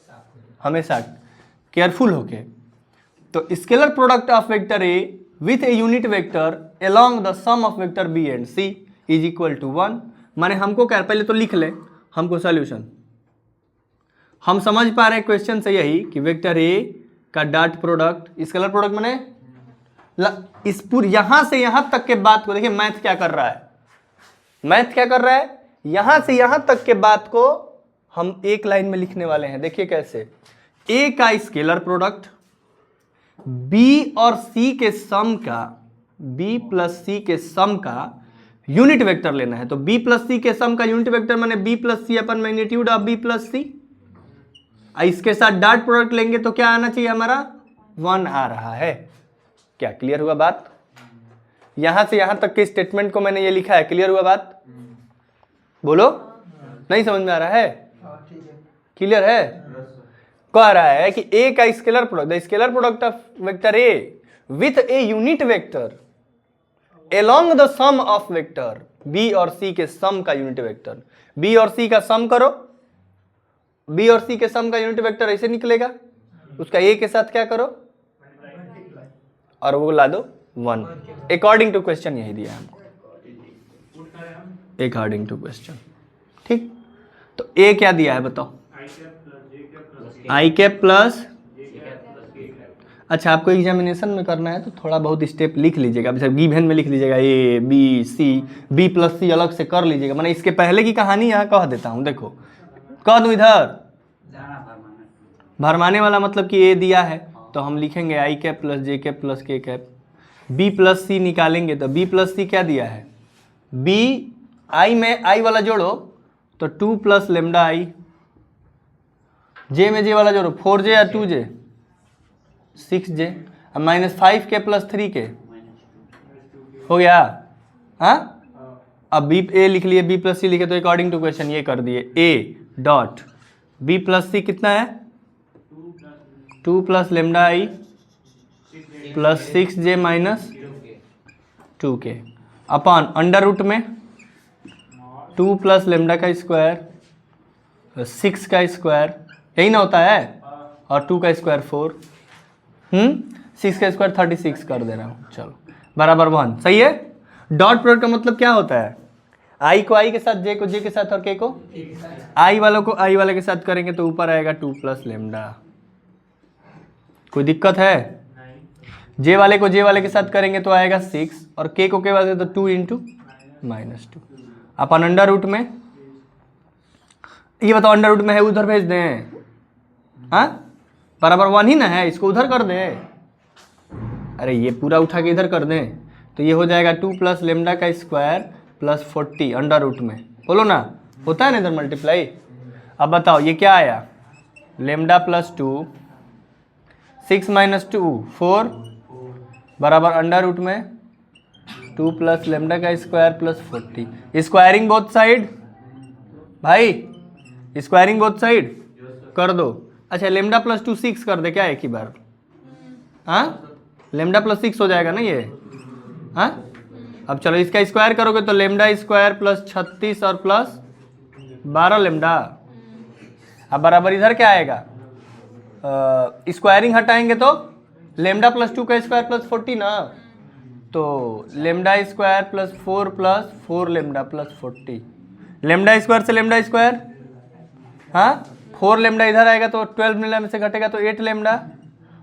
हमेशा केयरफुल होके। तो scalar product of vector A with A unit vector along the sum of vector B and C is equal to 1। माने हमको क्या, पहले तो लिख ले हमको सॉल्यूशन, हम समझ पा रहे हैं क्वेश्चन से यही कि वेक्टर ए का डॉट प्रोडक्ट, स्केलर प्रोडक्ट माने इस पूरी यहां से यहां तक के बात को देखिए, मैथ क्या कर रहा है, मैथ क्या कर रहा है, यहां से यहां तक के बात को हम एक लाइन में लिखने वाले हैं। देखिए कैसे, ए का स्केलर प्रोडक्ट बी और सी के सम का, बी प्लस सी के सम का यूनिट वेक्टर लेना है। तो बी प्लस सी के सम का यूनिट वेक्टर माने B plus C upon magnitude of B plus C. इसके साथ डॉट प्रोडक्ट लेंगे तो क्या आना चाहिए हमारा 1 आ रहा है। क्या क्लियर हुआ बात? यहां से यहां तक के स्टेटमेंट को मैंने ये लिखा है, क्लियर हुआ बात? बोलो, नहीं समझ में आ रहा है? क्लियर है? कह रहा है कि ए का scalar product, the scalar product of vector A with A unit vector along the sum of vector B और सी के सम का यूनिट वेक्टर। बी और सी का सम करो, बी और सी के सम का यूनिट वेक्टर ऐसे निकलेगा, उसका ए के साथ क्या करो और वो ला दो 1। अकॉर्डिंग टू क्वेश्चन यही दिया हमको, अकॉर्डिंग टू क्वेश्चन। ठीक, तो ए क्या दिया है बताओ? आई कैप प्लस, अच्छा आपको एग्जामिनेशन में करना है तो थोड़ा बहुत स्टेप लिख लीजिएगा, जैसे गिवन में लिख लीजिएगा A B C, B plus C अलग से कर लीजिएगा। मैंने इसके पहले की कहानी यहाँ कह देता हूँ, देखो कह दूँ इधर भरमाने वाला मतलब कि ए दिया है तो हम लिखेंगे आई cap plus J cap plus K cap. B plus सी निकालेंगे तो बी प्लस सी क्या दिया है? बी आई में आई वाला जोड़ो तो 2 प्लस लेमडा आई, जे में जे वाला जोड़ो 4 जे या 2 जे 6 जे, अब -5 के प्लस 3 के हो गया। हाँ, अब बी ए लिख लिए, बी प्लस सी लिखे तो अकॉर्डिंग टू क्वेश्चन ये कर दिए ए डॉट बी प्लस सी कितना है? 2 plus lambda I plus 6 J minus 2 के अपॉन अंडर रूट में 2 प्लस लेमडा का स्क्वायर 6 का स्क्वायर, यही ना होता है, और 2 का स्क्वायर 4, 6 का स्क्वायर 36 कर दे रहा हूँ, चलो बराबर 1। सही है? डॉट प्रोडक्ट का मतलब क्या होता है? आई को आई के साथ, जे को जे के साथ और के को आई वालों को आई वाले के साथ करेंगे तो ऊपर आएगा 2 प्लस लेमडा। कोई दिक्कत है? जे वाले को जे वाले के साथ करेंगे तो आएगा 6 और के को के वाले तो 2 इंटू -2 अपन अंडर रूट में। ये बताओ अंडर रूट में है उधर भेज दें? हाँ, बराबर 1 ही ना है, इसको उधर कर दें। अरे ये पूरा उठा के इधर कर दें तो ये हो जाएगा 2 प्लस लेमडा का स्क्वायर प्लस 40 अंडर रूट में। बोलो ना, होता है ना इधर मल्टीप्लाई। अब बताओ ये क्या आया? लेमडा प्लस 2 6 माइनस 2 4 बराबर अंडर रूट में 2 प्लस लेमडा का square plus 40। Squaring both side भाई, स्क्वायरिंग बोथ साइड कर दो। अच्छा लेमडा प्लस 2 6 कर दे क्या एक ही बार? हाँ, लेमडा प्लस 6 हो जाएगा ना ये। हाँ, अब चलो इसका स्क्वायर करोगे तो लेमडा स्क्वायर प्लस 36 और प्लस 12 लेमडा। अब बराबर इधर क्या आएगा? स्क्वायरिंग हटाएंगे तो लेमडा प्लस 2 का स्क्वायर प्लस 40 ना, तो lambda square plus 4 lambda plus 40। Lambda square से लेमडा स्क्वायर, हाँ 4 लेमडा इधर आएगा तो 12 लेमडा में से घटेगा तो 8 लेमडा,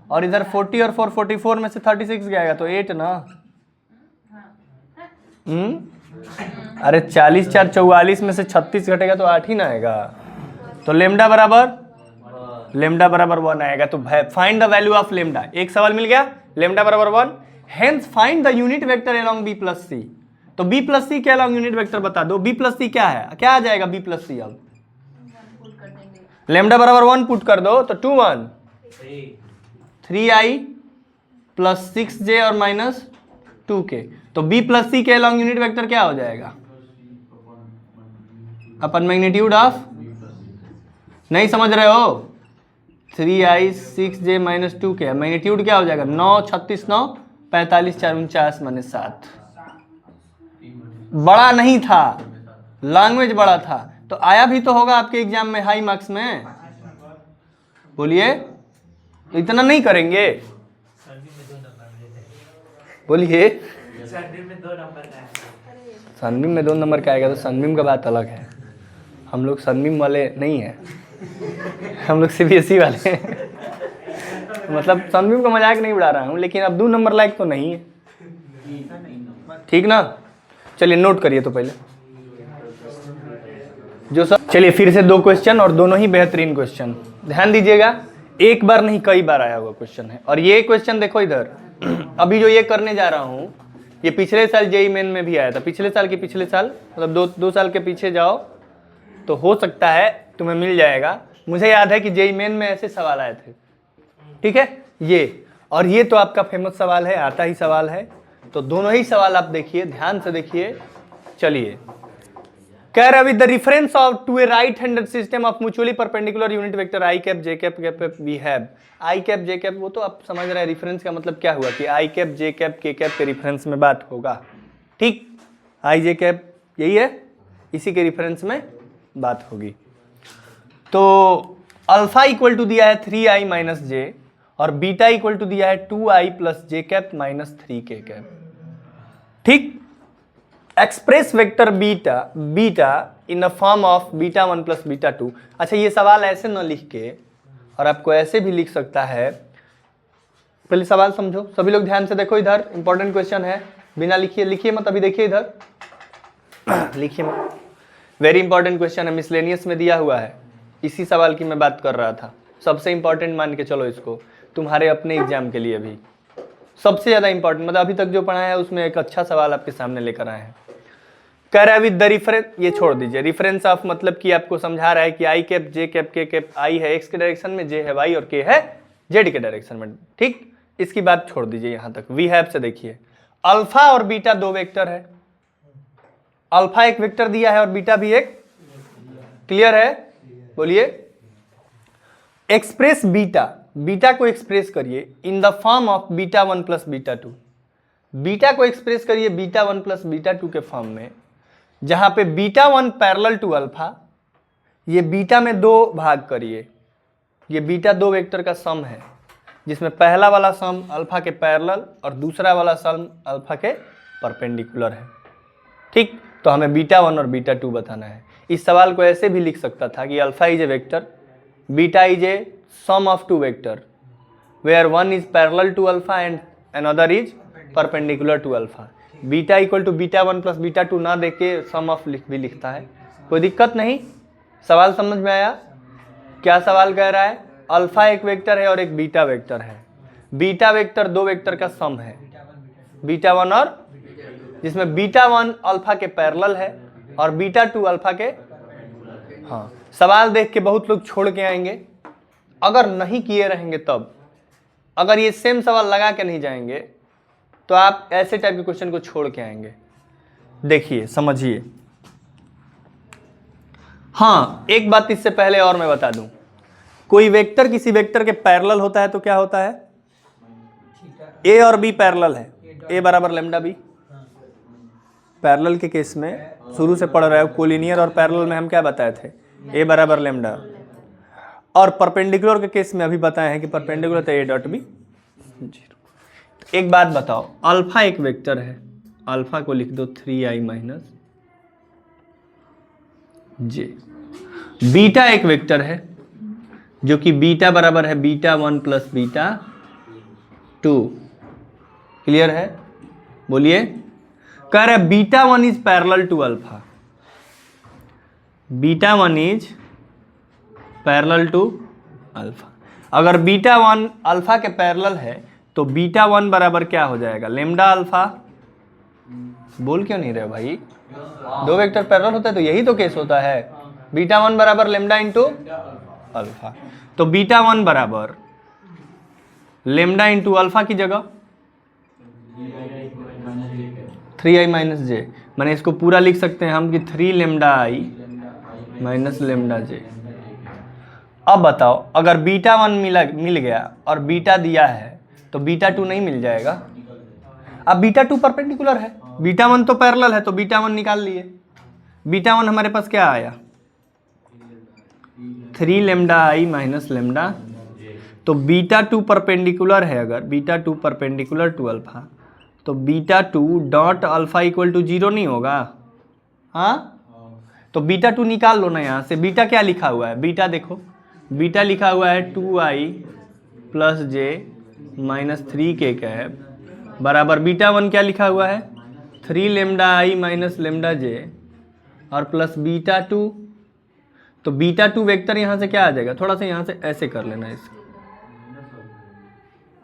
और इधर 40 और 4 44 में से 36 गया तो 8 ना। अरे 40 4 44 में से 36 घटेगा तो 8 ही ना आएगा, तो लेमडा बराबर 1 आएगा। तो find the value of lambda, एक सवाल मिल गया, लेमडा बराबर 1। Hence find the unit vector along B plus C. तो बी प्लस सी के अलोंग यूनिट वेक्टर बता दो। बी प्लस सी क्या है? क्या आ जाएगा बी प्लस सी? अब लेमडा बराबर 1 पुट कर दो तो 2 1 3i प्लस 6j और माइनस 2k। तो बी प्लस सी के अलोंग यूनिट वेक्टर क्या हो जाएगा? अपन मैग्नीट्यूड ऑफ, नहीं समझ रहे हो? 3i 6j minus 2k magnitude क्या हो जाएगा? 9 36 9 45 4 49 माने 7। बड़ा नहीं था, लैंग्वेज बड़ा था, तो आया भी तो होगा आपके एग्जाम में हाई मार्क्स में। बोलिए, तो इतना नहीं करेंगे? बोलिए, सनबीम में 2 नंबर का आएगा तो सनबीम का बात अलग है। हम लोग सनबीम वाले नहीं है, हम लोग सीबीएसई वाले हैं। मतलब सनबीम का मजाक नहीं उड़ा रहा हूँ, लेकिन अब 2 नंबर लायक तो नहीं है, ठीक ना? चलिए नोट करिए तो पहले जो सब। चलिए फिर से 2 क्वेश्चन और दोनों ही बेहतरीन क्वेश्चन, ध्यान दीजिएगा। एक बार नहीं कई बार आया हुआ क्वेश्चन है। और ये क्वेश्चन देखो इधर, अभी जो ये करने जा रहा हूं ये पिछले साल जेईई मेन में भी आया था, पिछले साल के पिछले साल, मतलब दो साल के पीछे जाओ तो हो सकता है तुम्हें मिल जाएगा। मुझे याद है कि जेईई मेन में ऐसे सवाल आए थे, ठीक है। ये और ये तो आपका फेमस सवाल है, आता ही सवाल है। तो दोनों ही सवाल आप देखिए, ध्यान से देखिए। चलिए, कह रहा with the reference of to a right handed system of mutually perpendicular unit vector I cap J cap cap we have. I cap J cap वो तो आप समझ रहे हैं, रेफरेंस का मतलब क्या हुआ कि आई कैप जे कैप के कैप के रेफरेंस में बात होगा, ठीक। आई जे कैप यही है, इसी के रेफरेंस में बात होगी। तो अल्फा इक्वल टू दिया है 3i माइनस जे और बीटा इक्वल टू दिया है 2i plus J cap minus 3k cap, ठीक। Express vector beta in the form of beta 1 plus beta 2। अच्छा, ये सवाल ऐसे न लिख के, और आपको ऐसे भी लिख सकता है। पहले सवाल समझो, सभी लोग ध्यान से देखो, इधर इंपॉर्टेंट क्वेश्चन है, बिना लिखिए मत, अभी देखिए इधर लिखिए मत, वेरी इंपॉर्टेंट क्वेश्चन है, मिसलेनियस में दिया हुआ है। इसी सवाल की मैं बात कर रहा था, सबसे इंपॉर्टेंट मान के चलो इसको, तुम्हारे अपने एग्जाम के लिए भी सबसे ज्यादा इंपॉर्टेंट, मतलब अभी तक जो पढ़ा है उसमें एक अच्छा सवाल आपके सामने लेकर आए हैं। कह रहा है विद द रेफरेंस, ये छोड़ दीजिए, रेफरेंस ऑफ मतलब कि आपको समझा रहा है कि आई कैप जे कैप के कैप, आई है एक्स के डायरेक्शन में, जे है वाई और के है जेड के डायरेक्शन में, ठीक। इसकी बात छोड़ दीजिए यहां तक। वी हैव से देखिए, अल्फा और बीटा दो वेक्टर है, अल्फा एक वेक्टर दिया है और बीटा भी एक, क्लियर है, बोलिए। एक्सप्रेस बीटा को एक्सप्रेस करिए इन the form of beta 1 plus beta 2। Beta को एक्सप्रेस करिए बीटा 1 प्लस बीटा 2 के फॉर्म में, जहां पे बीटा 1 पैरेलल टू अल्फा, ये बीटा में दो भाग करिए, ये बीटा दो वेक्टर का सम है, जिसमें पहला वाला सम अल्फा के पैरेलल और दूसरा वाला सम अल्फा के परपेंडिकुलर है, ठीक। तो हमें बीटा 1 और बीटा 2 बताना है। इस सवाल को ऐसे भी लिख सकता था कि alpha is a vector, beta is a sum of two vector where one is parallel to alpha and another is perpendicular to alpha. Beta equal to beta 1 plus beta 2 ना देके सम ऑफ भी लिखता है, कोई दिक्कत नहीं। सवाल समझ में आया? क्या सवाल कह रहा है? अल्फा एक वेक्टर है और एक बीटा वेक्टर है, बीटा वेक्टर दो वेक्टर का सम है, बीटा 1 और, जिसमें बीटा 1 अल्फा के पैरेलल है और बीटा 2 अल्फा के, हाँ। सवाल देख के बहुत लोग छोड़ के आएंगे, अगर नहीं किए रहेंगे तब, अगर ये सेम सवाल लगा के नहीं जाएंगे तो आप ऐसे टाइप के क्वेश्चन को छोड़ के आएंगे। देखिए समझिए, हाँ एक बात इससे पहले और मैं बता दूं, कोई वेक्टर किसी वेक्टर के पैरेलल होता है तो क्या होता है? ए और बी पैरेलल है, ए बराबर लेमडा बी। पैरेलल के केस में शुरू से पढ़ रहे हो, कोलिनियर और पैरेलल में हम क्या बताए थे? ए बराबर लेमडा। और परपेंडिकुलर के केस में अभी बताए हैं कि परपेंडिकुलर तो ए डॉट बी जीरो। एक बात बताओ, अल्फा एक वेक्टर है, अल्फा को लिख दो 3i माइनस जे। बीटा एक वेक्टर है जो कि बीटा बराबर है बीटा 1 प्लस बीटा 2, क्लियर है? बोलिए। कह रहे beta 1 is parallel to alpha, beta 1 is parallel to alpha. अगर बीटा 1 अल्फा के पैरेलल है तो बीटा 1 बराबर क्या हो जाएगा? Lambda alpha. बोल क्यों नहीं रहे भाई? दो वेक्टर पैरेलल होता है तो यही तो केस होता है, बीटा 1 बराबर लेमडा इंटू अल्फा। तो बीटा 1 बराबर लेमडा इंटू अल्फा की जगह 3i माइनस जे, मैंने इसको पूरा लिख सकते हैं हम कि 3 लेमडा आई माइनस लेमडा जे। अब बताओ, अगर बीटा 1 मिल गया और बीटा दिया है तो बीटा 2 नहीं मिल जाएगा? अब बीटा 2 परपेंडिकुलर है, बीटा 1 तो पैरेलल है तो बीटा 1 निकाल लिए। बीटा 1 हमारे पास क्या आया? 3 लेमडा आई माइनस लेमडा। तो बीटा 2 परपेंडिकुलर है, अगर बीटा 2 परपेंडिकुलर टू अल्फा तो beta 2 dot alpha equal to 0 नहीं होगा? हाँ, तो बीटा 2 निकाल लो ना यहाँ से। बीटा क्या लिखा हुआ है? बीटा देखो, बीटा लिखा हुआ है 2i प्लस जे माइनस 3k कैप बराबर बीटा 1 क्या लिखा हुआ है? 3 लेमडा आई माइनस लेमडा जे और प्लस बीटा 2। तो बीटा 2 वेक्टर यहाँ से क्या आ जाएगा? थोड़ा सा यहाँ से ऐसे कर लेना इसको,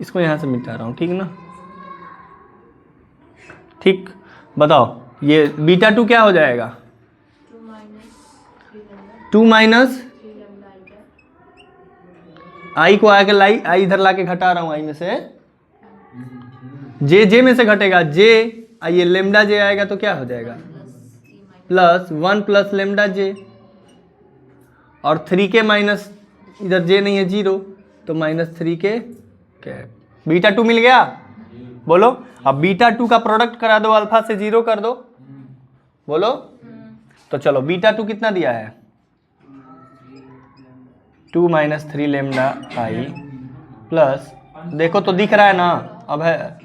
इसको यहाँ से मिटा रहा हूँ, ठीक ना। ठीक, बताओ ये बीटा टू क्या हो जाएगा, 2 माइनस आई को आके लाई, आई इधर लाके घटा रहा हूँ, आई में से जे में से घटेगा जे, ये लेमडा जे आएगा तो क्या हो जाएगा प्लस 1 प्लस लेमडा जे, और 3 के माइनस इधर जे नहीं है 0 तो -3 के कैप। बीटा टू मिल गया, बोलो। अब बीटा टू का प्रोडक्ट करा दो, अल्फा से 0 कर दो, बोलो। तो चलो बीटा टू कितना दिया है 2 माइनस 3 लेमडा आई प्लस, देखो तो दिख रहा है ना, अब है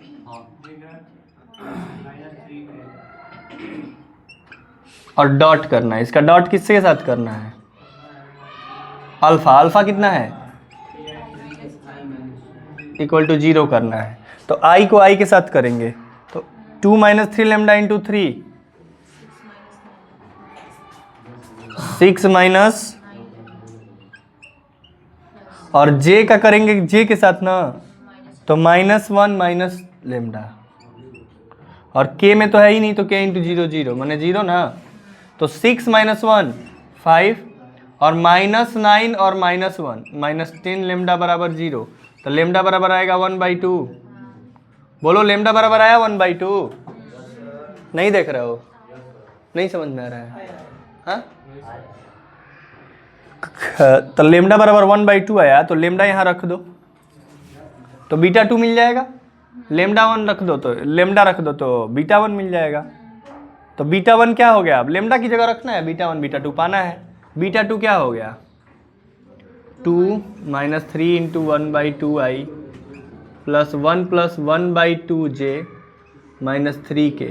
और डॉट करना है, इसका डॉट किसके साथ करना है अल्फा, अल्फा कितना है इक्वल टू 0 करना है, तो आई को आई के साथ करेंगे, तो 2 माइनस 3 लेमडा इंटू 3 6 माइनस, और जे का करेंगे जे के साथ ना, तो -1 माइनस लेमडा, और के में तो है ही नहीं तो के इंटू 0 0 माने 0 ना, तो 6 माइनस 1 5, और -9 और -1 -10 लेमडा बराबर 0, तो लेमडा बराबर आएगा 1/2, बोलो लेमडा बराबर आया 1/2, नहीं देख रहे हो, नहीं समझ में आ रहा है, हाँ। तो लेमडा बराबर 1/2 आया, तो लेमडा यहाँ रख दो तो बीटा 2 मिल जाएगा, लेमडा 1 रख दो तो लेमडा रख दो तो बीटा 1 मिल जाएगा, तो बीटा 1 क्या हो गया, अब लेमडा की जगह रखना है, बीटा 1 बीटा 2 पाना है, बीटा 2 क्या हो गया 2 माइनस 3 इंटू 1/2 आई प्लस 1 प्लस 1/2 जे माइनस 3 के,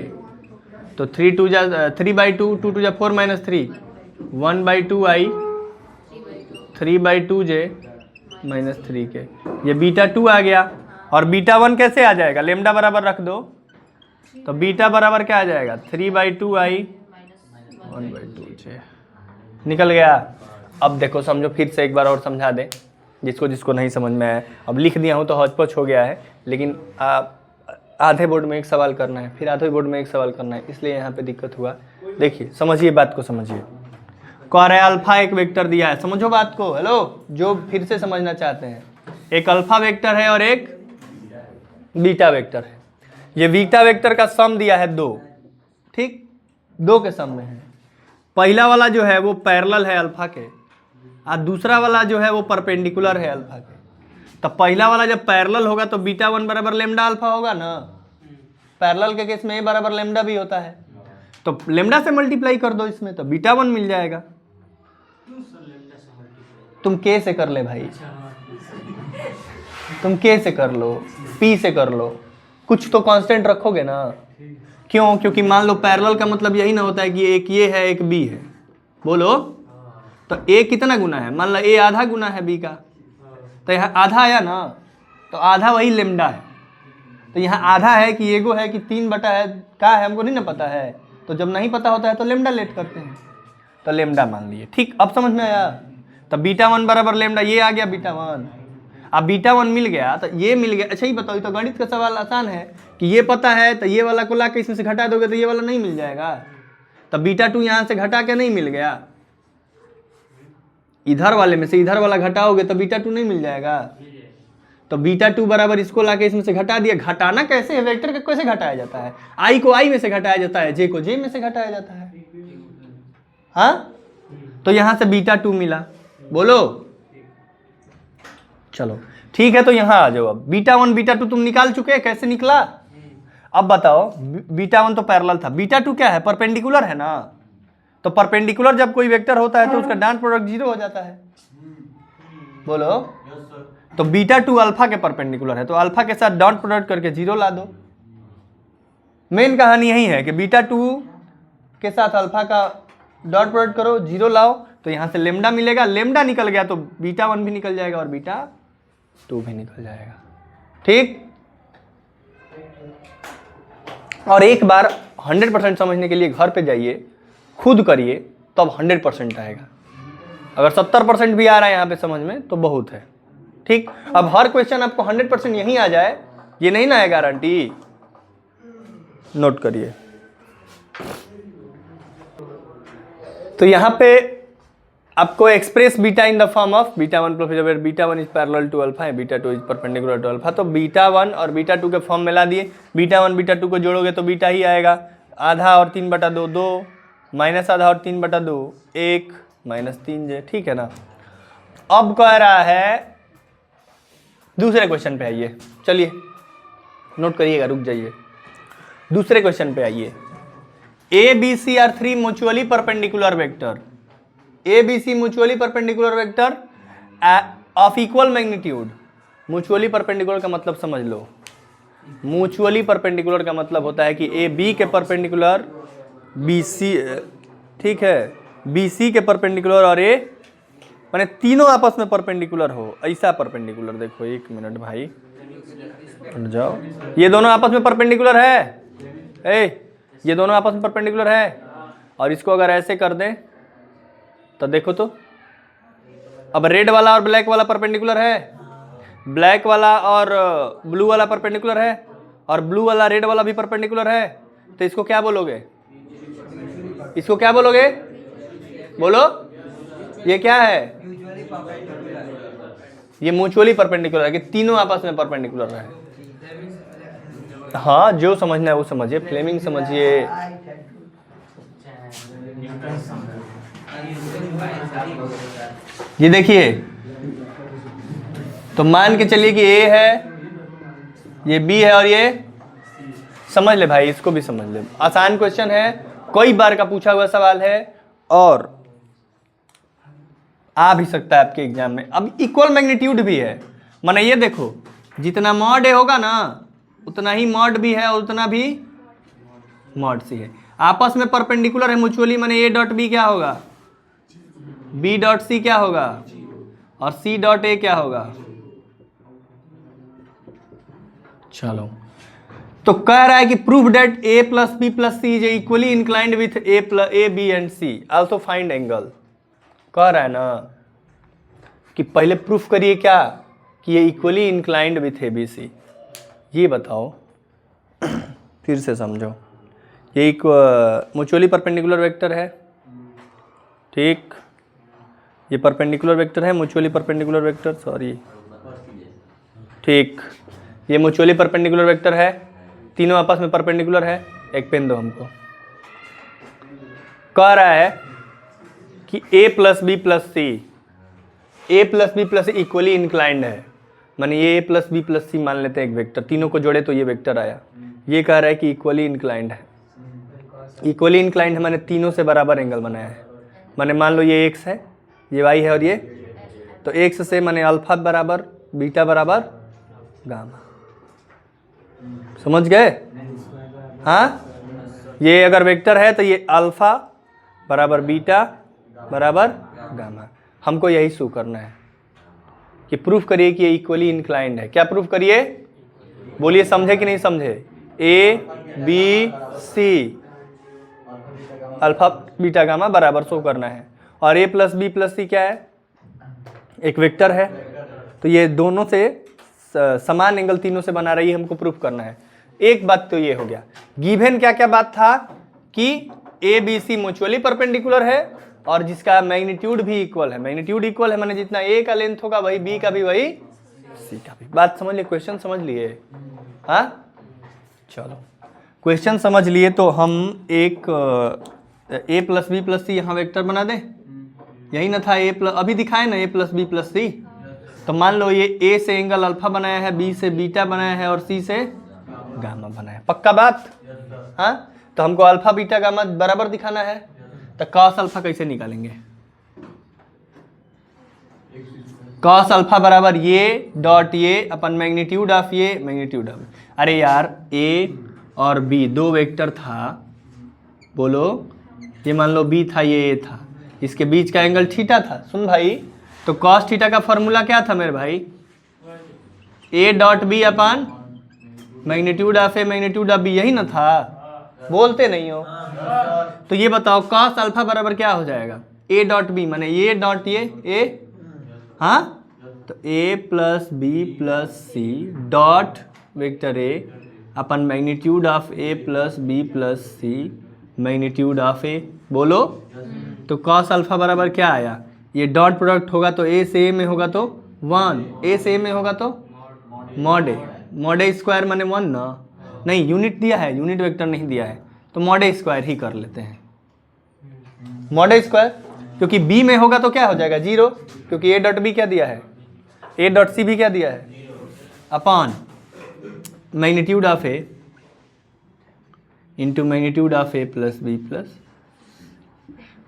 तो 3/2 2 2 जा 4 माइनस 3 1/2 आई 3/2 जे माइनस 3 के, ये बीटा 2 आ गया, और बीटा 1 कैसे आ जाएगा, लेमडा बराबर रख दो, तो बीटा बराबर क्या आ जाएगा 3/2 आई 1/2 जे, निकल गया। अब देखो समझो, फिर से एक बार और समझा दें जिसको जिसको नहीं समझ में आया, अब लिख दिया हूँ तो हौच-पौच हो गया है, लेकिन आधे बोर्ड में एक सवाल करना है, फिर आधे बोर्ड में एक सवाल करना है, इसलिए यहाँ पे दिक्कत हुआ। देखिए समझिए बात को, समझिए, कह रहे अल्फा एक वेक्टर दिया है, समझो बात को, हेलो जो फिर से समझना चाहते हैं, एक अल्फा वेक्टर है और एक बीटा वेक्टर है, ये बीटा वेक्टर का सम दिया है 2, ठीक, 2 के सम में है, पहला वाला जो है वो पैरेलल है अल्फा के, और दूसरा वाला जो है वो परपेंडिकुलर है अल्फा के, तो पहला वाला जब पैरेलल होगा तो बीटा 1 बराबर लेमडा अल्फा होगा ना, पैरेलल के केस में ए बराबर लेमडा भी होता है, तो लेमडा से मल्टीप्लाई कर दो इसमें, तो बीटा 1 मिल जाएगा। तुम के से कर ले भाई, तुम के से कर लो, पी से कर लो, कुछ तो कांस्टेंट रखोगे ना, क्यों, क्योंकि मान लो पैरेलल का मतलब यही ना होता है कि एक ये है एक बी है, बोलो, तो ए कितना गुना है, मान लो ए आधा गुना है बी का, तो यहाँ आधा आया ना, तो आधा वही लेमडा है, तो यहाँ आधा है कि एगो है कि 3 बटा है, क्या है हमको नहीं ना पता है, तो जब नहीं पता होता है तो लेमडा लेट करते हैं, तो लेमडा मान लिए, ठीक। अब समझ में आया, तो बीटा 1 बराबर लेमडा, ये आ गया बीटा 1, अब बीटा 1 मिल गया तो ये मिल गया। अच्छा ही बताओ, तो गणित का सवाल आसान है कि ये पता है तो ये वाला को ला के इसमें से घटा दोगे तो ये वाला नहीं मिल जाएगा, तो बीटा 2 यहाँ से घटा के नहीं मिल गया, इधर वाले में से इधर वाला घटाओगे तो बीटा 2 नहीं मिल जाएगा, तो बीटा 2 बराबर इसको लाके इसमें से घटा दिया। घटाना कैसे है, वेक्टर का कैसे घटाया जाता है, आई को आई में से घटाया जाता है, जे को जे में से घटाया जाता है, हाँ, तो यहाँ से बीटा 2 मिला, बोलो, चलो ठीक है, तो यहाँ आ जाओ, अब बीटा 1 बीटा 2 तुम निकाल चुके हैं, कैसे निकला, अब बताओ, बीटा 1 तो पैरेलल था, बीटा 2 क्या है, परपेंडिकुलर है ना, तो परपेंडिकुलर जब कोई वेक्टर होता है तो उसका डॉट प्रोडक्ट 0 हो जाता है, बोलो, तो बीटा 2 अल्फा के परपेंडिकुलर है, तो अल्फा के साथ डॉट प्रोडक्ट करके 0 ला दो। मेन कहानी यही है कि बीटा 2 के साथ अल्फा का डॉट प्रोडक्ट करो, 0 लाओ, तो यहाँ से लेमडा मिलेगा, लेमडा निकल गया तो बीटा 1 भी निकल जाएगा और बीटा 2 भी निकल जाएगा, ठीक। और एक बार 100% समझने के लिए घर पे जाइए, खुद करिए, तो अब 100% आएगा। अगर 70% भी आ रहा है यहाँ पे समझ में तो बहुत है, ठीक, अब हर क्वेश्चन आपको 100% यही आ जाए ये नहीं ना है गारंटी। नोट करिए, तो यहां पे आपको express beta in the form of beta 1 plus beta 1 is parallel to alpha, beta 2 is perpendicular to alpha. तो बीटा 1 और बीटा 2 के फॉर्म में ला दिए, बीटा 1 बीटा 2 को जोड़ोगे तो बीटा ही आएगा। आधा और 3/2 2, माइनस आधा और 3/2 1, माइनस 3j, ठीक है ना। अब कह रहा है दूसरे क्वेश्चन पे आइए, चलिए नोट करिएगा, रुक जाइए, दूसरे क्वेश्चन पे आइए। A B C are 3 mutually perpendicular vector, A B C mutually perpendicular vector of equal magnitude. Mutually perpendicular का मतलब समझ लो, म्यूचुअली परपेंडिकुलर का मतलब होता है कि ए बी के परपेंडिकुलर बी सी, ठीक है, बी सी के परपेंडिकुलर और ए माने तीनों आपस में परपेंडिकुलर हो, ऐसा परपेंडिकुलर। देखो 1 मिनट भाई हट जाओ, ये दोनों आपस में परपेंडिकुलर है, ये दोनों आपस में परपेंडिकुलर है। और इसको अगर ऐसे कर दें तो देखो तो, अब रेड वाला और ब्लैक वाला परपेंडिकुलर है, ब्लैक वाला और ब्लू वाला परपेंडिकुलर है, और ब्लू वाला रेड वाला भी परपेंडिकुलर है। तो इसको क्या बोलोगे, इसको क्या बोलोगे, बोलो, ये क्या है, ये म्यूचुअली परपेंडिकुलर है कि तीनों आपस में परपेंडिकुलर है। हाँ, जो समझना है वो समझिए, फ्लेमिंग समझिए। ये देखिए, तो मान के चलिए कि ए है, ये बी है और ये, समझ ले भाई, इसको भी समझ ले, आसान क्वेश्चन है, कई बार का पूछा हुआ सवाल है और आ भी सकता है आपके एग्जाम में। अब इक्वल मैग्नीट्यूड भी है, माने ये देखो, जितना मॉड ए होगा ना उतना ही मॉड बी है और उतना भी मॉड सी है। आपस में परपेंडिकुलर है म्यूचुअली, माने ए डॉट बी क्या होगा, बी डॉट सी क्या होगा, और सी डॉट ए क्या होगा। चलो, तो कह रहा है कि proof that A plus B plus C is equally inclined with A B and C, also find angle. कह रहा है ना कि पहले प्रूफ करिए क्या, कि ये equally inclined with A B C. ये बताओ फिर से समझो, ये एक म्यूचुअली परपेंडिकुलर वेक्टर है, ठीक, ये परपेंडिकुलर वेक्टर है, म्यूचुअली परपेंडिकुलर वेक्टर, सॉरी, ठीक, ये म्यूचुअली परपेंडिकुलर वेक्टर है, तीनों आपस में परपेंडिकुलर है। एक पेन दो हमको। कह रहा है कि a plus B plus C, A plus B plus equally inclined है, माने ये a plus B plus C मान लेते हैं एक वेक्टर, तीनों को जोड़े तो ये वेक्टर आया। ये कह रहा है कि इक्वली इंक्लाइंड है, इक्वली इंक्लाइंड है माने तीनों से बराबर एंगल बनाया है। माने मान लो ये x है, ये y है और ये, तो x से माने अल्फा बराबर बीटा बराबर गामा। समझ गए? हाँ, ये अगर वेक्टर है तो ये अल्फा बराबर बीटा बराबर गामा। हमको यही शो करना है कि प्रूफ करिए कि ये इक्वली इंक्लाइंड है। क्या प्रूफ करिए, बोलिए, समझे कि नहीं समझे। A B C alpha beta gamma बराबर शो करना है, और A plus B plus C क्या है, एक वेक्टर है, तो ये दोनों से समान एंगल तीनों से बना रही है, हमको प्रूफ करना है। एक बात तो ये हो गया। गिवन क्या क्या बात था कि A B C mutually perpendicular है और जिसका मैग्नीट्यूड भी इक्वल है। मैग्नीट्यूड इक्वल है माने जितना ए का लेंथ होगा वही बी का भी वही सी का भी। बात समझ लिए, क्वेश्चन समझ लिए। हाँ, चलो क्वेश्चन समझ लिए तो हम एक ए प्लस बी प्लस सी यहाँ वेक्टर बना दें। यही ना था ए प्लस, अभी दिखाए ना ए प्लस बी प्लस सी। तो मान लो ये ए से एंगल अल्फा बनाया है, बी से बीटा बनाया है और सी से गामा बनाया है। पक्का बात? हाँ, तो हमको अल्फा बीटा गामा बराबर दिखाना है, तो कॉस अल्फा कैसे निकालेंगे। कॉस अल्फा बराबर ये डॉट ये अपन मैग्नीट्यूड ऑफ ये मैग्नीट्यूड ऑफ। अरे यार, ए और बी दो वेक्टर था, बोलो, ये मान लो बी था, ये ए था, इसके बीच का एंगल थीटा था। सुन भाई, तो कॉस थीटा का फॉर्मूला क्या था मेरे भाई, A dot B upon magnitude of A magnitude of B, यही ना था। बोलते नहीं हो तो ये बताओ कॉस अल्फा बराबर क्या हो जाएगा, ए डॉट बी माने ये डॉट ये ए, हाँ तो a plus B plus C dot vector a upon magnitude of a plus B plus C magnitude of a। बोलो तो कॉस अल्फा बराबर क्या आया, ये डॉट प्रोडक्ट होगा तो a से a में होगा तो 1, a से a में होगा तो मॉड ए स्क्वायर माने 1 ना, नहीं यूनिट दिया है, यूनिट वेक्टर नहीं दिया है, तो मॉड ए स्क्वायर ही कर लेते हैं। मॉड ए स्क्वायर क्योंकि b में होगा तो क्या हो जाएगा 0, क्योंकि a डॉट बी क्या दिया है, a डॉट सी भी क्या दिया है, upon magnitude of a into magnitude of a plus B plus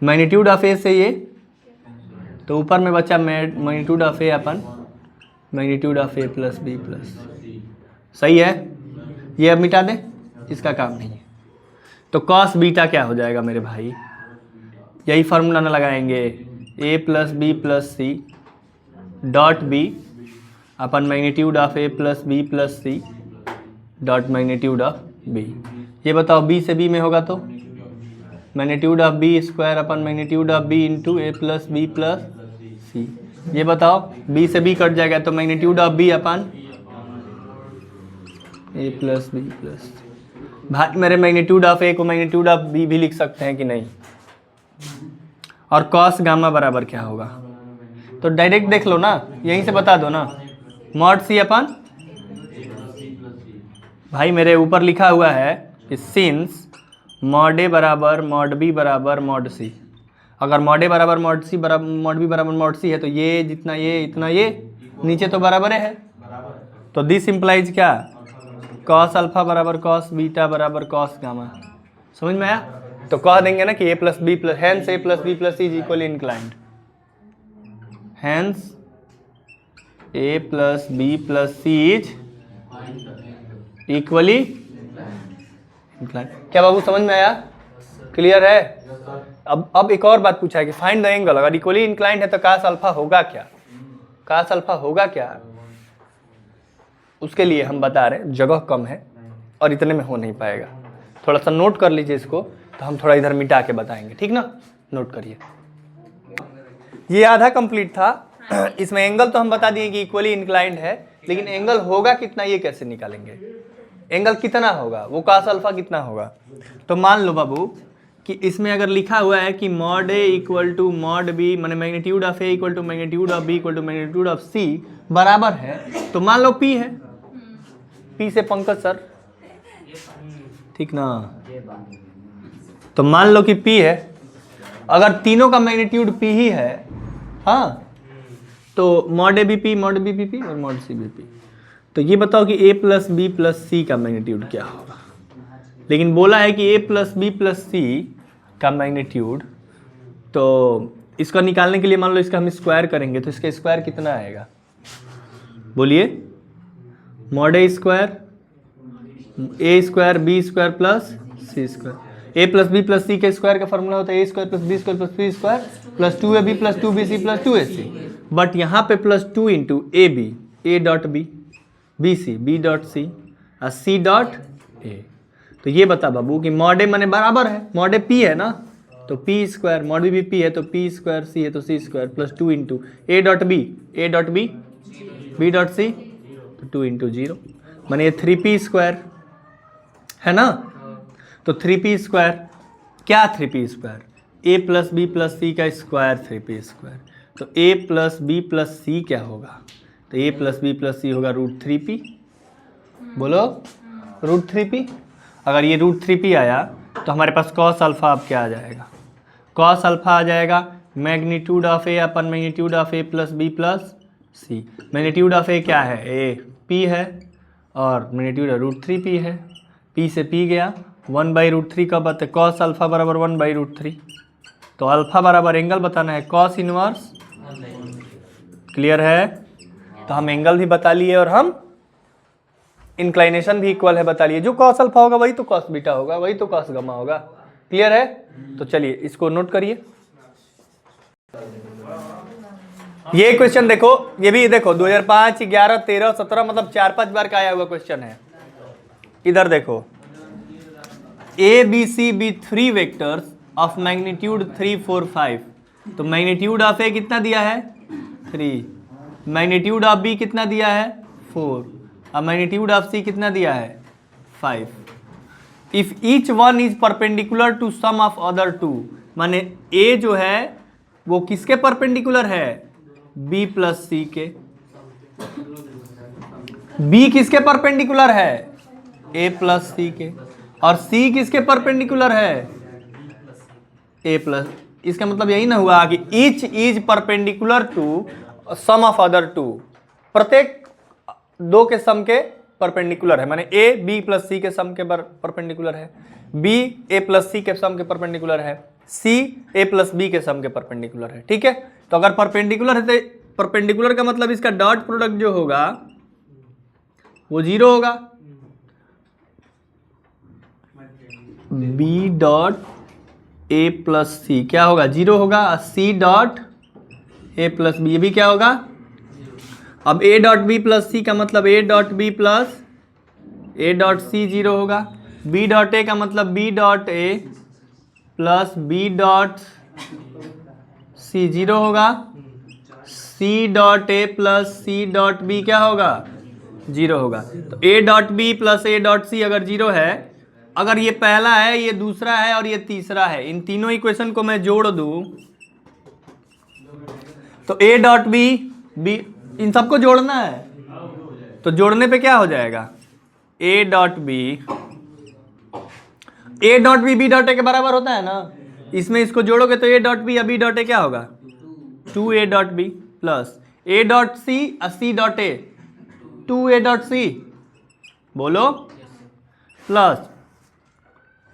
magnitude of a से ये, तो ऊपर में बचा magnitude of a upon magnitude of a plus B plus. सही है, ये अब मिटा दें, इसका काम नहीं है। तो कॉस बीटा क्या हो जाएगा मेरे भाई, यही फार्मूला ना लगाएंगे, a plus B plus C dot B upon magnitude of a plus B plus C dot magnitude of b। ये बताओ b से b में होगा तो magnitude of b square upon magnitude of b into A plus B plus C. ये बताओ b से b cut जाएगा तो magnitude of b upon A plus B plus. भाई मेरे मैग्नीट्यूड ऑफ a को मैग्नीट्यूड ऑफ b भी लिख सकते हैं कि नहीं। और कॉस गामा बराबर क्या होगा, तो डायरेक्ट देख लो ना, यहीं से बता दो ना, मॉड सी अपन, भाई मेरे ऊपर लिखा हुआ है कि सिंस मॉड ए बराबर मॉड बी बराबर मॉड सी। अगर मॉड ए बराबर मॉड सी बराबर मॉड बी बराबर मॉड सी है तो ये जितना ये इतना ये नीचे तो बराबर है। तो दिस इंप्लाइज क्या, कॉस अल्फा बराबर कॉस बीटा बराबर कॉस गामा। समझ में आया, तो कह देंगे ना कि a plus B plus hence a plus B plus C is equally inclined, hence a plus B plus C is equally inclined. क्या बाबू समझ में आया, क्लियर है। अब एक और बात पूछा है कि फाइंड द एंगल, अगर इक्वली इंक्लाइंड है तो कास अल्फा होगा क्या, कास अल्फा होगा क्या। उसके लिए हम बता रहे हैं जगह कम है और इतने में हो नहीं पाएगा, थोड़ा सा नोट कर लीजिए इसको, तो हम थोड़ा इधर मिटा के बताएंगे, ठीक ना। नोट करिए, ये आधा कंप्लीट था। इसमें एंगल तो हम बता दिए कि इक्वली इंक्लाइंड है, लेकिन एंगल होगा कितना ये कैसे निकालेंगे, एंगल कितना होगा, वो कास अल्फा कितना होगा। तो मान लो बाबू कि इसमें अगर लिखा हुआ है कि mod A equal to mod B, माने magnitude of A equal to magnitude of B equal to magnitude of C बराबर है, तो मान लो पी है, पी से पंकज सर, ठीक ना। तो मान लो कि P है, अगर तीनों का मैग्नीट्यूड P ही है, हाँ, तो mod A B P, mod B P और मॉड सी बी पी। तो ये बताओ कि a plus B plus C का मैग्नीट्यूड क्या होगा। लेकिन बोला है कि a plus B plus C का मैग्नीट्यूड, तो इसका निकालने के लिए मान लो इसका हम स्क्वायर करेंगे, तो इसका स्क्वायर कितना आएगा, बोलिए। Mod A square A square B square plus C square. A plus B plus C के स्क्वायर का फॉर्मूला होता है A square plus B square plus C square plus 2ab plus 2bc plus 2ac। But यहाँ पे plus 2 into A B, A dot B, B C, B dot C और C dot ए। तो ये बता बाबू कि मॉड ए माने बराबर है, मॉड ए पी है ना, तो P square, mod B P है तो पी स्क्वायर, सी है तो C square plus 2 into A dot B, A dot B, B dot C, तो 2 इंटू 0 माने ये 3p स्क्वायर है ना। तो 3p स्क्वायर क्या, 3p square a plus B plus C का स्क्वायर 3p स्क्वायर। तो a plus B plus C क्या होगा, तो a plus B plus C होगा √3p। बोलो √3p। अगर ये √3p आया तो हमारे पास कॉस अल्फा अब क्या आ जाएगा, कॉस अल्फा आ जाएगा magnitude of a upon magnitude of a plus B plus C. Magnitude of a क्या है, a p है और मैग्नीट्यूड √3p है, p से p गया, 1/√3 का बात है, कॉस अल्फा बराबर 1/√3। तो अल्फा बराबर एंगल बताना है कॉस इनवर्स, क्लियर है। तो हम एंगल भी बता लिए और हम इंक्लाइनेशन भी इक्वल है बता लिए। जो कॉस अल्फा होगा वही तो कॉस बीटा होगा, वही तो कॉस गामा होगा, क्लियर है। तो चलिए इसको नोट करिए। ये क्वेश्चन देखो, ये भी देखो 2005, 11, 13, 17 मतलब 4-5 बार का आया हुआ क्वेश्चन है। इधर देखो A B C be 3 vectors of magnitude 3, 4, 5। तो मैग्नीट्यूड ऑफ ए कितना दिया है 3, मैग्नीट्यूड ऑफ बी कितना दिया है 4, अब मैग्नीट्यूड ऑफ सी कितना दिया है 5। If each one is perpendicular to sum of other two, माने ए जो है वो किसके परपेंडिकुलर है बी प्लस सी के, बी किसके परपेंडिकुलर है ए प्लस सी के, और सी किसके परपेंडिकुलर है ए प्लस। इसका मतलब यही ना हुआ कि each is perpendicular to sum of other two, प्रत्येक दो के सम के परपेंडिकुलर है, माने ए बी प्लस सी के सम के परपेंडिकुलर है, बी ए प्लस सी के सम के परपेंडिकुलर है, सी ए प्लस बी के सम के परपेंडिकुलर है। ठीक है, तो अगर परपेंडिकुलर है तो परपेंडिकुलर का मतलब इसका डॉट प्रोडक्ट जो होगा वो 0 होगा। B dot A plus C क्या होगा 0 होगा, C dot A plus B, ये भी क्या होगा। अब A dot B plus C का मतलब A dot B plus A dot C 0 होगा, बी डॉट ए का मतलब B dot A plus B dot C 0 होगा, C dot A plus C dot B क्या होगा 0 होगा। तो A dot B plus A dot सी अगर 0 है, अगर ये पहला है, ये दूसरा है और ये तीसरा है, इन तीनों इक्वेशन को मैं जोड़ दूं तो ए डॉट बी बी, इन सबको जोड़ना है, तो जोड़ने पे क्या हो जाएगा A dot B B dot A के बराबर होता है ना, इसमें इसको जोड़ोगे तो ए डॉट बी या बी डॉट ए क्या होगा 2 A dot B plus A dot C C dot A 2 A dot C बोलो plus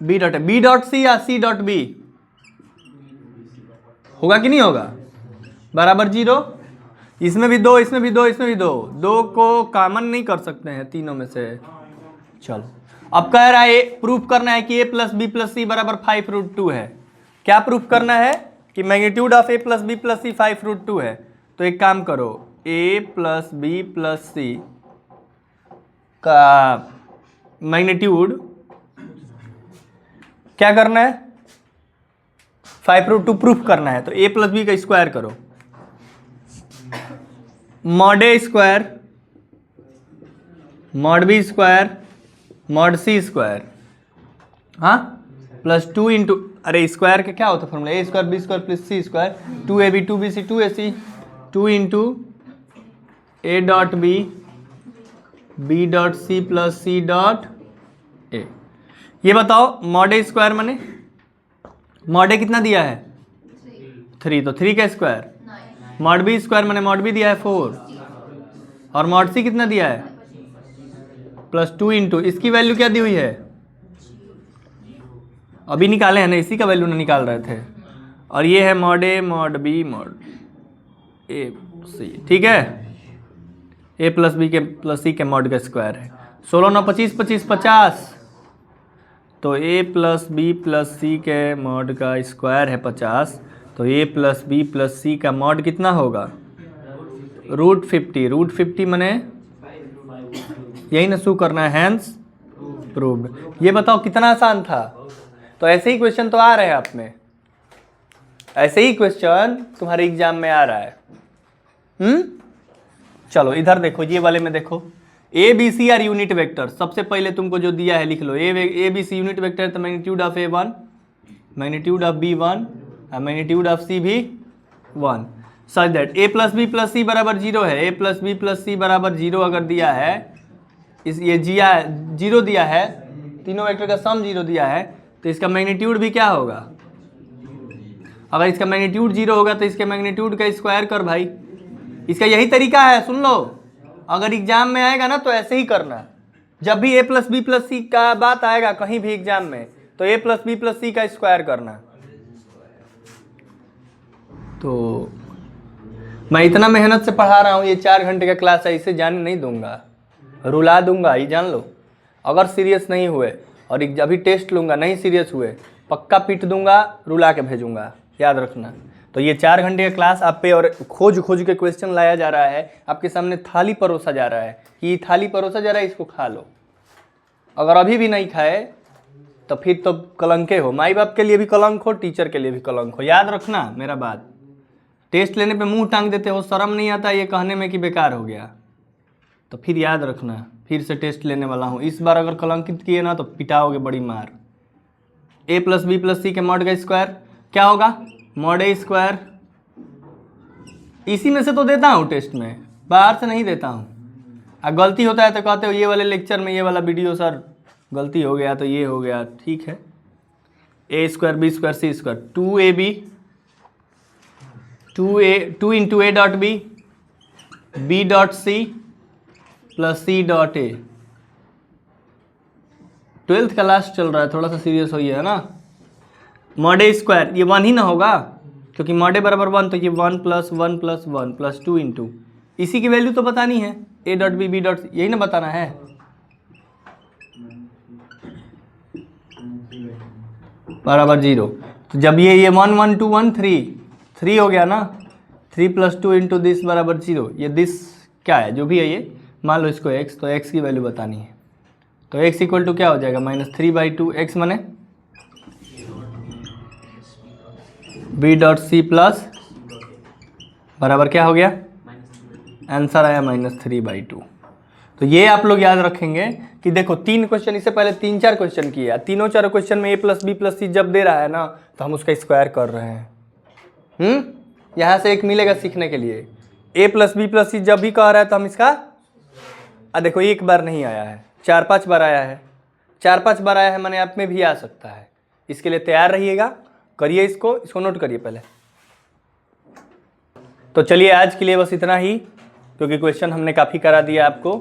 B dot A B dot C या सी डॉट बी होगा कि नहीं होगा बराबर 0। इसमें भी 2, इसमें भी 2, इसमें भी 2, 2 को कॉमन नहीं कर सकते हैं तीनों में से। चलो अब कह रहा है प्रूफ करना है कि a plus B plus C बराबर 5√2 है। क्या प्रूफ करना है कि magnitude of a plus B plus C 5√2 है। तो एक काम करो a plus B plus C का मैग्नीट्यूड क्या करना है 5√2 प्रूफ करना है। तो a प्लस बी का स्क्वायर करो, mod A square mod B square mod C square, हाँ प्लस 2 इंटू, अरे स्क्वायर का क्या होता है formula, A square B square plus C square, 2ab 2bc 2ac, 2 into A dot B dot C plus C dot A. ये बताओ mod A square माने mod A कितना दिया है 3, तो 3 का स्क्वायर, मॉड बी स्क्वायर माने मॉड बी दिया है 4 और मॉड सी कितना दिया है प्लस 2 इंटू, इसकी वैल्यू क्या दी हुई है अभी निकाले हैं ना, इसी का वैल्यू ना निकाल रहे थे, और ये है mod A mod B mod ए सी। ठीक है, ए प्लस बी के प्लस सी के मॉड का स्क्वायर है। 16 9 25 25 50, तो ए प्लस बी प्लस सी के मॉड का स्क्वायर है 50, तो ए प्लस बी प्लस सी का मॉड कितना होगा √50, √50 मने यही ना शू करना है, हैंस प्रूव्ड। ये बताओ कितना आसान था। तो ऐसे ही क्वेश्चन तो आ रहे हैं आप में, ऐसे ही क्वेश्चन तुम्हारे एग्जाम में आ रहा है। चलो इधर देखो, ये वाले में देखो A B C are unit vector. सबसे पहले तुमको जो दिया है लिख लो, A B C unit vector, तो magnitude of A 1, magnitude of B 1 और मैग्नीट्यूड ऑफ सी भी 1, such that A plus B plus C बराबर 0 है। A plus B plus C बराबर 0 अगर दिया है, इस ये 0 दिया है, तीनों वेक्टर का सम 0 दिया है, तो इसका मैग्नीट्यूड भी क्या होगा, अगर इसका मैग्नीट्यूड 0 होगा तो इसके मैग्नीट्यूड का स्क्वायर कर भाई। इसका यही तरीका है, सुन लो, अगर एग्जाम में आएगा ना तो ऐसे ही करना। जब भी ए प्लस बी प्लस सी का बात आएगा कहीं भी एग्जाम में, तो ए प्लस बी प्लस सी का स्क्वायर करना। तो मैं इतना मेहनत से पढ़ा रहा हूँ, ये 4 घंटे का क्लास है, इसे जाने नहीं दूंगा, रुला दूंगा, ये जान लो। अगर सीरियस नहीं हुए और अभी टेस्ट लूंगा, नहीं सीरियस हुए, पक्का पीट दूंगा, रुला के भेजूंगा, याद रखना। तो ये 4 घंटे का क्लास आप पे, और खोज खोज के क्वेश्चन लाया जा रहा है, आपके सामने थाली परोसा जा रहा है कि थाली परोसा जा रहा है, इसको खा लो। अगर अभी भी नहीं खाए तो फिर तो कलंके हो, माई बाप के लिए भी कलंक हो, टीचर के लिए भी कलंक हो, याद रखना मेरा बात। टेस्ट लेने पे मुंह टांग देते हो, शर्म नहीं आता ये कहने में कि बेकार हो गया। तो फिर याद रखना, फिर से टेस्ट लेने वाला हूँ, इस बार अगर कलंकित किए ना तो पिटाओगे बड़ी मार। a plus B plus C के मॉड का स्क्वायर क्या होगा, मॉड ए स्क्वायर। इसी में से तो देता हूँ टेस्ट में, बाहर से नहीं देता हूँ। अब गलती होता है तो कहते हो ये वाले लेक्चर में, ये वाला वीडियो सर गलती हो गया तो ये हो गया, ठीक है। A square B square C square, 2ab 2 into A dot B dot C plus C dot A. 12th का लास्ट चल रहा है, थोड़ा सा सीरियस होइए, है ना। मॉड ए स्क्वायर, ये 1 ही ना होगा क्योंकि मॉड ए बराबर 1, तो ये 1 प्लस 1 प्लस 1 प्लस 2 इंटू, इसी की वैल्यू तो बतानी है, A dot B dot C, यही ना बताना है। बराबर 0। तो जब ये 1 1 2 1 3 हो गया ना, 3 प्लस 2 इंटू दिस बराबर 0। ये दिस क्या है, जो भी है ये, मान लो इसको x, तो x की वैल्यू बतानी है। तो x इक्वल टू क्या हो जाएगा, -3/2, x मने b डॉट सी प्लस बराबर क्या हो गया, आंसर आया -3/2। तो ये आप लोग याद रखेंगे कि देखो 3 क्वेश्चन, इससे पहले 3-4 क्वेश्चन किया, तीनों 4 क्वेश्चन में a प्लस बी प्लस सी जब दे रहा है ना तो हम उसका स्क्वायर कर रहे हैं। यहाँ से एक मिलेगा सीखने के लिए। a प्लस बी प्लस सी जब भी कह रहा है तो हम इसका, देखो एक बार नहीं आया है, 4-5 बार आया है, 4-5 बार आया है, माने आप में भी आ सकता है। इसके लिए तैयार रहिएगा, करिए इसको नोट करिए पहले। तो चलिए आज के लिए बस इतना ही, क्योंकि क्वेश्चन हमने काफ़ी करा दिया आपको,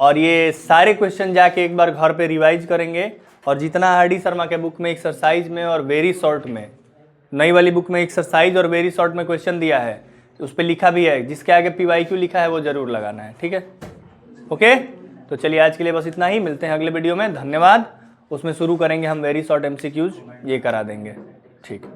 और ये सारे क्वेश्चन जाके एक बार घर पे रिवाइज करेंगे। और जितना RD शर्मा के बुक में एक्सरसाइज में और वेरी शॉर्ट में, नई वाली बुक में एक्सरसाइज और वेरी शॉर्ट में क्वेश्चन दिया है, उस पर लिखा भी है, जिसके आगे PYQ लिखा है वो जरूर लगाना है, ठीक है। ओके, तो चलिए आज के लिए बस इतना ही, मिलते हैं अगले वीडियो में, धन्यवाद। उसमें शुरू करेंगे हम वेरी शॉर्ट MCQs, ये करा देंगे, ठीक।